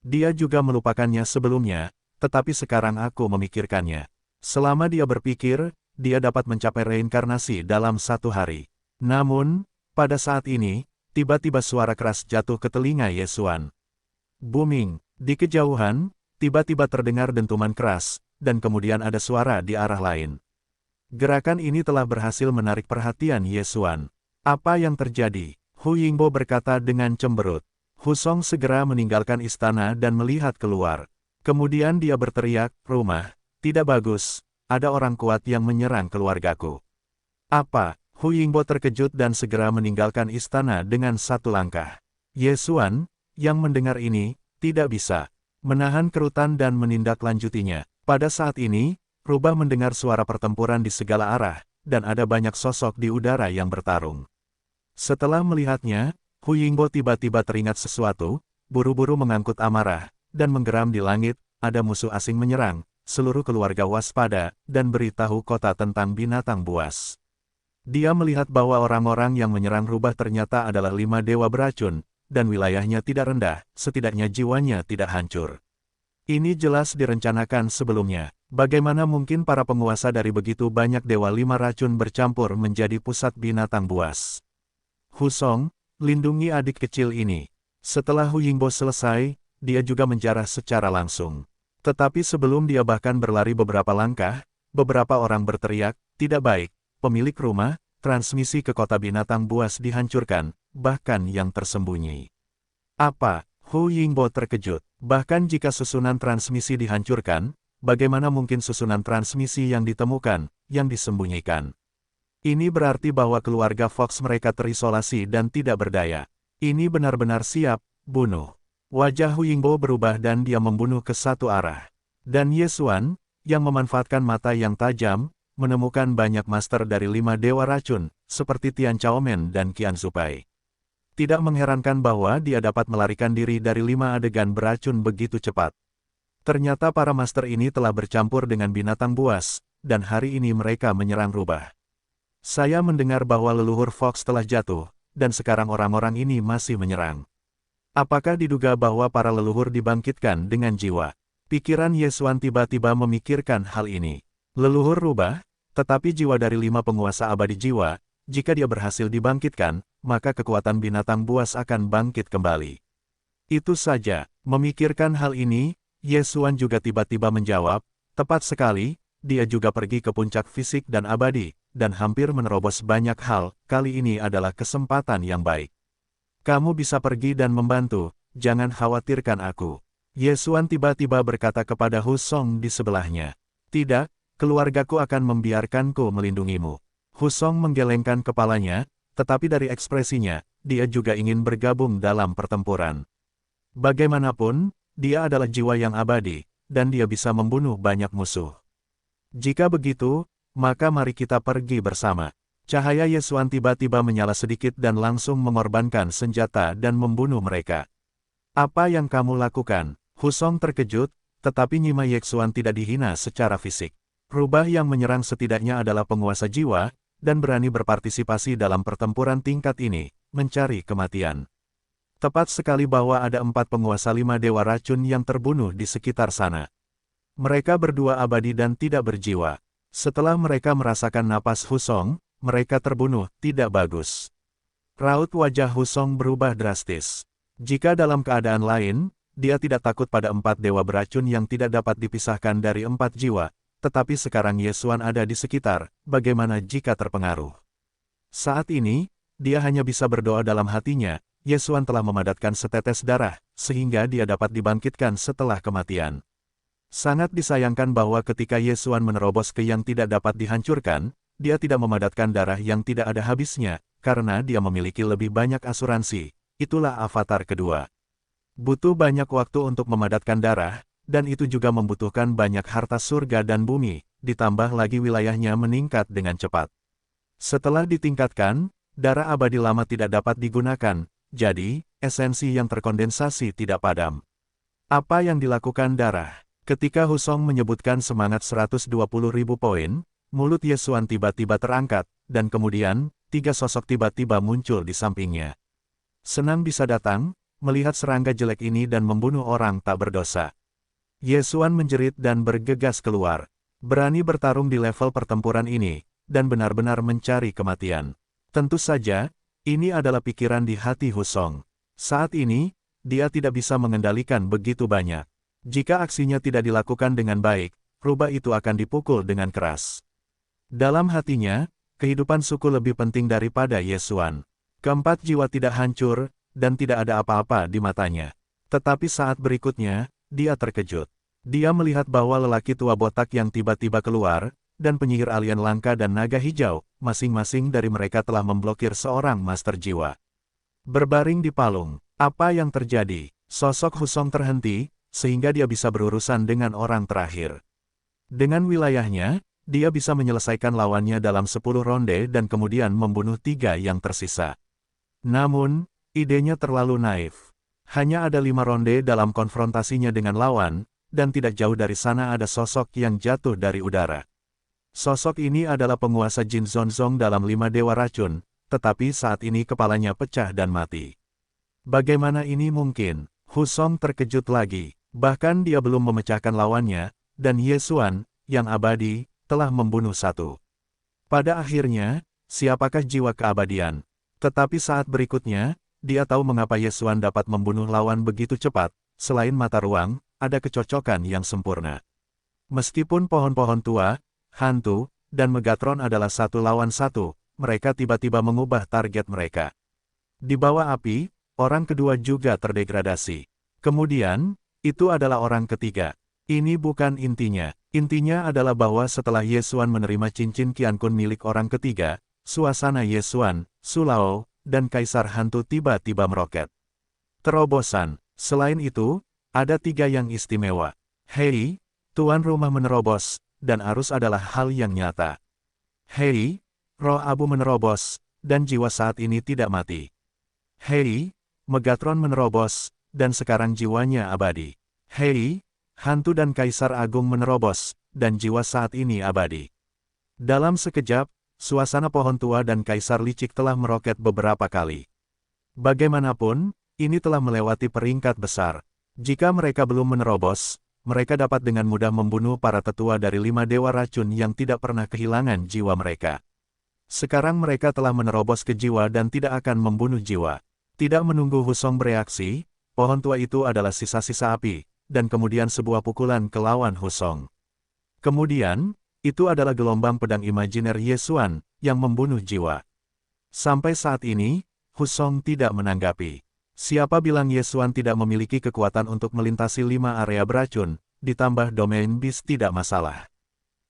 Dia juga melupakannya sebelumnya, tetapi sekarang aku memikirkannya. Selama dia berpikir, dia dapat mencapai reinkarnasi dalam 1 hari. Namun, pada saat ini, tiba-tiba suara keras jatuh ke telinga Yesuan. Booming, di kejauhan, tiba-tiba terdengar dentuman keras, dan kemudian ada suara di arah lain. Gerakan ini telah berhasil menarik perhatian Yesuan. Apa yang terjadi? Hu Yingbo berkata dengan cemberut. Husong segera meninggalkan istana dan melihat keluar. Kemudian dia berteriak, rumah, tidak bagus, ada orang kuat yang menyerang keluargaku. Apa? Hu Yingbo terkejut dan segera meninggalkan istana dengan 1 langkah. Yesuan, yang mendengar ini, tidak bisa menahan kerutan dan menindaklanjutinya. Pada saat ini, rubah mendengar suara pertempuran di segala arah, dan ada banyak sosok di udara yang bertarung. Setelah melihatnya, Hu Yingbo tiba-tiba teringat sesuatu, buru-buru mengangkut amarah, dan menggeram di langit, ada musuh asing menyerang, seluruh keluarga waspada, dan beritahu kota tentang binatang buas. Dia melihat bahwa orang-orang yang menyerang rubah ternyata adalah 5 dewa beracun, dan wilayahnya tidak rendah, setidaknya jiwanya tidak hancur. Ini jelas direncanakan sebelumnya. Bagaimana mungkin para penguasa dari begitu banyak dewa 5 racun bercampur menjadi pusat binatang buas? Husong, lindungi adik kecil ini. Setelah Hu Yingbo selesai, dia juga menjarah secara langsung. Tetapi sebelum dia bahkan berlari beberapa langkah, beberapa orang berteriak, tidak baik. Pemilik rumah, transmisi ke kota binatang buas dihancurkan, bahkan yang tersembunyi. Apa? Hu Yingbo terkejut. Bahkan jika susunan transmisi dihancurkan, bagaimana mungkin susunan transmisi yang ditemukan, yang disembunyikan? Ini berarti bahwa keluarga Fox mereka terisolasi dan tidak berdaya. Ini benar-benar siap, bunuh. Wajah Hu Yingbo berubah dan dia membunuh ke satu arah. Dan Ye Xuan, yang memanfaatkan mata yang tajam, menemukan banyak master dari 5 dewa racun, seperti Tian Chaomen dan Qian Zupai. Tidak mengherankan bahwa dia dapat melarikan diri dari 5 adegan beracun begitu cepat. Ternyata para master ini telah bercampur dengan binatang buas, dan hari ini mereka menyerang rubah. Saya mendengar bahwa leluhur Fox telah jatuh, dan sekarang orang-orang ini masih menyerang. Apakah diduga bahwa para leluhur dibangkitkan dengan jiwa? Pikiran Ye Xuan tiba-tiba memikirkan hal ini. Leluhur rubah, tetapi jiwa dari 5 penguasa abadi jiwa, jika dia berhasil dibangkitkan, maka kekuatan binatang buas akan bangkit kembali. Itu saja, memikirkan hal ini, Ye Xuan juga tiba-tiba menjawab, tepat sekali, dia juga pergi ke puncak fisik dan abadi, dan hampir menerobos banyak hal, kali ini adalah kesempatan yang baik. Kamu bisa pergi dan membantu, jangan khawatirkan aku. Ye Xuan tiba-tiba berkata kepada Hu Song di sebelahnya. Tidak, keluargaku akan membiarkanku melindungimu. Hu Song menggelengkan kepalanya, tetapi dari ekspresinya, dia juga ingin bergabung dalam pertempuran. Bagaimanapun, dia adalah jiwa yang abadi, dan dia bisa membunuh banyak musuh. Jika begitu, maka mari kita pergi bersama. Cahaya Ye Xuan tiba-tiba menyala sedikit dan langsung mengorbankan senjata dan membunuh mereka. Apa yang kamu lakukan? Hu Song terkejut, tetapi Nyima Ye Xuan tidak dihina secara fisik. Rubah yang menyerang setidaknya adalah penguasa jiwa, dan berani berpartisipasi dalam pertempuran tingkat ini, mencari kematian. Tepat sekali bahwa ada 4 penguasa 5 dewa racun yang terbunuh di sekitar sana. Mereka berdua abadi dan tidak berjiwa. Setelah mereka merasakan napas Hu Song, mereka terbunuh, tidak bagus. Raut wajah Hu Song berubah drastis. Jika dalam keadaan lain, dia tidak takut pada 4 dewa beracun yang tidak dapat dipisahkan dari 4 jiwa, tetapi sekarang Ye Xuan ada di sekitar, bagaimana jika terpengaruh? Saat ini, dia hanya bisa berdoa dalam hatinya, Ye Xuan telah memadatkan setetes darah, sehingga dia dapat dibangkitkan setelah kematian. Sangat disayangkan bahwa ketika Ye Xuan menerobos ke yang tidak dapat dihancurkan, dia tidak memadatkan darah yang tidak ada habisnya, karena dia memiliki lebih banyak asuransi. Itulah avatar kedua. Butuh banyak waktu untuk memadatkan darah, dan itu juga membutuhkan banyak harta surga dan bumi, ditambah lagi wilayahnya meningkat dengan cepat. Setelah ditingkatkan, darah abadi lama tidak dapat digunakan, jadi, esensi yang terkondensasi tidak padam. Apa yang dilakukan darah? Ketika Hu Song menyebutkan semangat 120.000 poin, mulut Ye Xuan tiba-tiba terangkat, dan kemudian, 3 sosok tiba-tiba muncul di sampingnya. Senang bisa datang, melihat serangga jelek ini dan membunuh orang tak berdosa. Ye Xuan menjerit dan bergegas keluar. Berani bertarung di level pertempuran ini, dan benar-benar mencari kematian. Tentu saja, ini adalah pikiran di hati Hu Song. Saat ini, dia tidak bisa mengendalikan begitu banyak. Jika aksinya tidak dilakukan dengan baik, rubah itu akan dipukul dengan keras. Dalam hatinya, kehidupan suku lebih penting daripada Ye Xuan. Keempat jiwa tidak hancur, dan tidak ada apa-apa di matanya. Tetapi saat berikutnya, dia terkejut. Dia melihat bahwa lelaki tua botak yang tiba-tiba keluar, dan penyihir alien langka dan naga hijau, masing-masing dari mereka telah memblokir seorang master jiwa. Berbaring di palung, apa yang terjadi? Sosok Hu Song terhenti, sehingga dia bisa berurusan dengan orang terakhir. Dengan wilayahnya, dia bisa menyelesaikan lawannya dalam 10 ronde dan kemudian membunuh 3 yang tersisa. Namun, idenya terlalu naif. Hanya ada 5 ronde dalam konfrontasinya dengan lawan, dan tidak jauh dari sana ada sosok yang jatuh dari udara. Sosok ini adalah penguasa Jin Zonzong dalam 5 dewa racun, tetapi saat ini kepalanya pecah dan mati. Bagaimana ini mungkin? Hu Song terkejut lagi, bahkan dia belum memecahkan lawannya, dan Ye Xuan, yang abadi, telah membunuh 1. Pada akhirnya, siapakah jiwa keabadian? Tetapi saat berikutnya, dia tahu mengapa Ye Xuan dapat membunuh lawan begitu cepat, selain mata ruang, ada kecocokan yang sempurna. Meskipun pohon-pohon tua, hantu, dan Megatron adalah 1 lawan 1, mereka tiba-tiba mengubah target mereka. Di bawah api, orang kedua juga terdegradasi. Kemudian, itu adalah orang ketiga. Ini bukan intinya. Intinya adalah bahwa setelah Yesuan menerima cincin Qiankun milik orang ketiga, suasana Yesuan, Sulao, dan Kaisar Hantu tiba-tiba meroket. Terobosan. Selain itu, ada 3 yang istimewa. Hei, tuan rumah menerobos, dan arus adalah hal yang nyata. Hei, roh abu menerobos, dan jiwa saat ini tidak mati. Hei, Megatron menerobos, dan sekarang jiwanya abadi. Hei, hantu dan Kaisar Agung menerobos, dan jiwa saat ini abadi. Dalam sekejap, suasana pohon tua dan Kaisar licik telah meroket beberapa kali. Bagaimanapun, ini telah melewati peringkat besar. Jika mereka belum menerobos, mereka dapat dengan mudah membunuh para tetua dari 5 dewa racun yang tidak pernah kehilangan jiwa mereka. Sekarang mereka telah menerobos ke jiwa dan tidak akan membunuh jiwa. Tidak menunggu Husong bereaksi, pohon tua itu adalah sisa-sisa api, dan kemudian sebuah pukulan ke lawan Husong. Kemudian, itu adalah gelombang pedang imajiner Yesuan, yang membunuh jiwa. Sampai saat ini, Husong tidak menanggapi. Siapa bilang Yesuan tidak memiliki kekuatan untuk melintasi 5 area beracun, ditambah domain bis tidak masalah.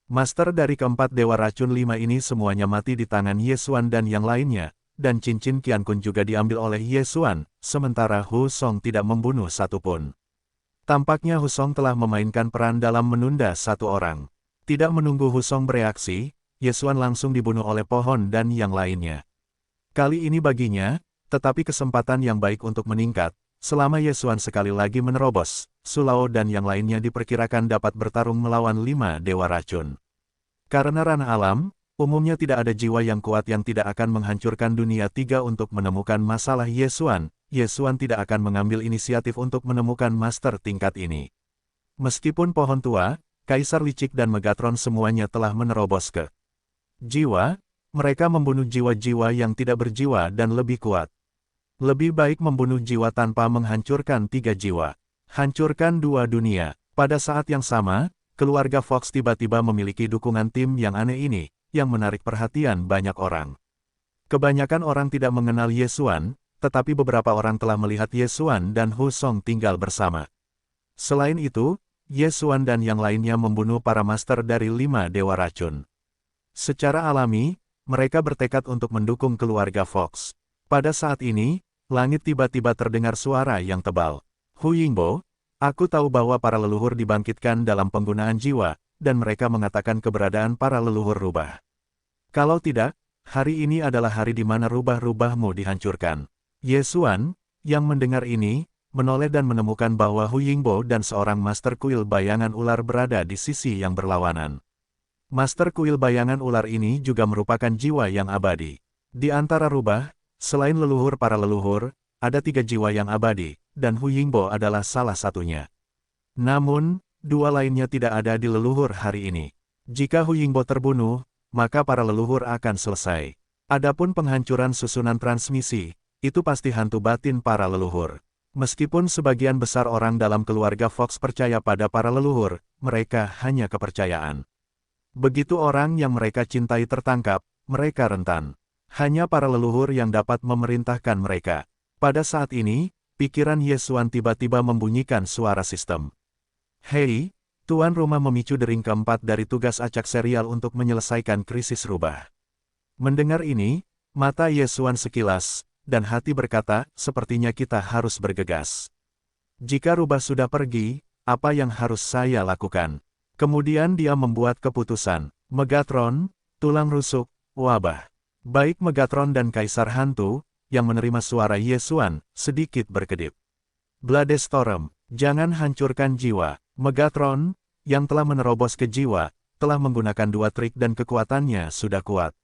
Master dari keempat dewa racun 5 ini semuanya mati di tangan Yesuan dan yang lainnya, dan cincin Qiankun juga diambil oleh Yesuan, sementara Husong tidak membunuh satupun. Tampaknya Husong telah memainkan peran dalam menunda satu orang. Tidak menunggu Husong bereaksi, Yesuan langsung dibunuh oleh pohon dan yang lainnya. Kali ini baginya, tetapi kesempatan yang baik untuk meningkat, selama Yesuan sekali lagi menerobos, Sulao dan yang lainnya diperkirakan dapat bertarung melawan 5 dewa racun. Karena ranah alam, umumnya tidak ada jiwa yang kuat yang tidak akan menghancurkan dunia 3 untuk menemukan masalah Yesuan. Yesuan tidak akan mengambil inisiatif untuk menemukan master tingkat ini. Meskipun pohon tua, Kaisar Licik dan Megatron semuanya telah menerobos ke jiwa, mereka membunuh jiwa-jiwa yang tidak berjiwa dan lebih kuat. Lebih baik membunuh jiwa tanpa menghancurkan 3 jiwa. Hancurkan 2 dunia. Pada saat yang sama, keluarga Fox tiba-tiba memiliki dukungan tim yang aneh ini, yang menarik perhatian banyak orang. Kebanyakan orang tidak mengenal Yesuan, tetapi beberapa orang telah melihat Yesuan dan Husong tinggal bersama. Selain itu, Yesuan dan yang lainnya membunuh para master dari 5 dewa racun. Secara alami, mereka bertekad untuk mendukung keluarga Fox. Pada saat ini, langit tiba-tiba terdengar suara yang tebal. Hu Yingbo, aku tahu bahwa para leluhur dibangkitkan dalam penggunaan jiwa, dan mereka mengatakan keberadaan para leluhur rubah. Kalau tidak, hari ini adalah hari di mana rubah-rubahmu dihancurkan. Yesuan, yang mendengar ini, menoleh dan menemukan bahwa Hu Yingbo dan seorang master kuil bayangan ular berada di sisi yang berlawanan. Master kuil bayangan ular ini juga merupakan jiwa yang abadi. Di antara rubah, selain leluhur para leluhur, ada 3 jiwa yang abadi, dan Hu Yingbo adalah salah satunya. Namun, 2 lainnya tidak ada di leluhur hari ini. Jika Hu Yingbo terbunuh, maka para leluhur akan selesai. Adapun penghancuran susunan transmisi, itu pasti hantu batin para leluhur. Meskipun sebagian besar orang dalam keluarga Fox percaya pada para leluhur, mereka hanya kepercayaan. Begitu orang yang mereka cintai tertangkap, mereka rentan. Hanya para leluhur yang dapat memerintahkan mereka. Pada saat ini, pikiran Yesuan tiba-tiba membunyikan suara sistem. Hei, tuan rumah memicu dering keempat dari tugas acak serial untuk menyelesaikan krisis rubah. Mendengar ini, mata Yesuan sekilas, dan hati berkata, sepertinya kita harus bergegas. Jika rubah sudah pergi, apa yang harus saya lakukan? Kemudian dia membuat keputusan. Megatron, tulang rusuk, wabah. Baik Megatron dan Kaisar Hantu, yang menerima suara Yesuan, sedikit berkedip. Bladestorm, jangan hancurkan jiwa. Megatron, yang telah menerobos ke jiwa, telah menggunakan 2 trik dan kekuatannya sudah kuat.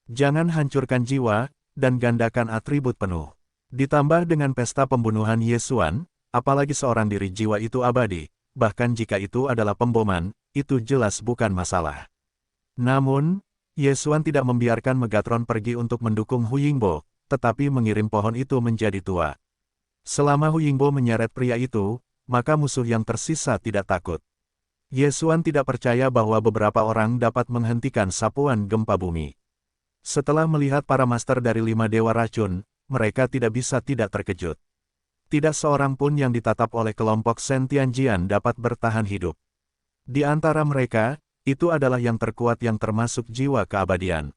Jangan hancurkan jiwa, dan gandakan atribut penuh. Ditambah dengan pesta pembunuhan Yesuan, apalagi seorang diri jiwa itu abadi, bahkan jika itu adalah pemboman, itu jelas bukan masalah. Namun, Yesuan tidak membiarkan Megatron pergi untuk mendukung Hu Yingbo, tetapi mengirim pohon itu menjadi tua. Selama Hu Yingbo menyeret pria itu, maka musuh yang tersisa tidak takut. Yesuan tidak percaya bahwa beberapa orang dapat menghentikan sapuan gempa bumi. Setelah melihat para master dari 5 dewa racun, mereka tidak bisa tidak terkejut. Tidak seorang pun yang ditatap oleh kelompok Sentianjian dapat bertahan hidup. Di antara mereka, itu adalah yang terkuat yang termasuk jiwa keabadian.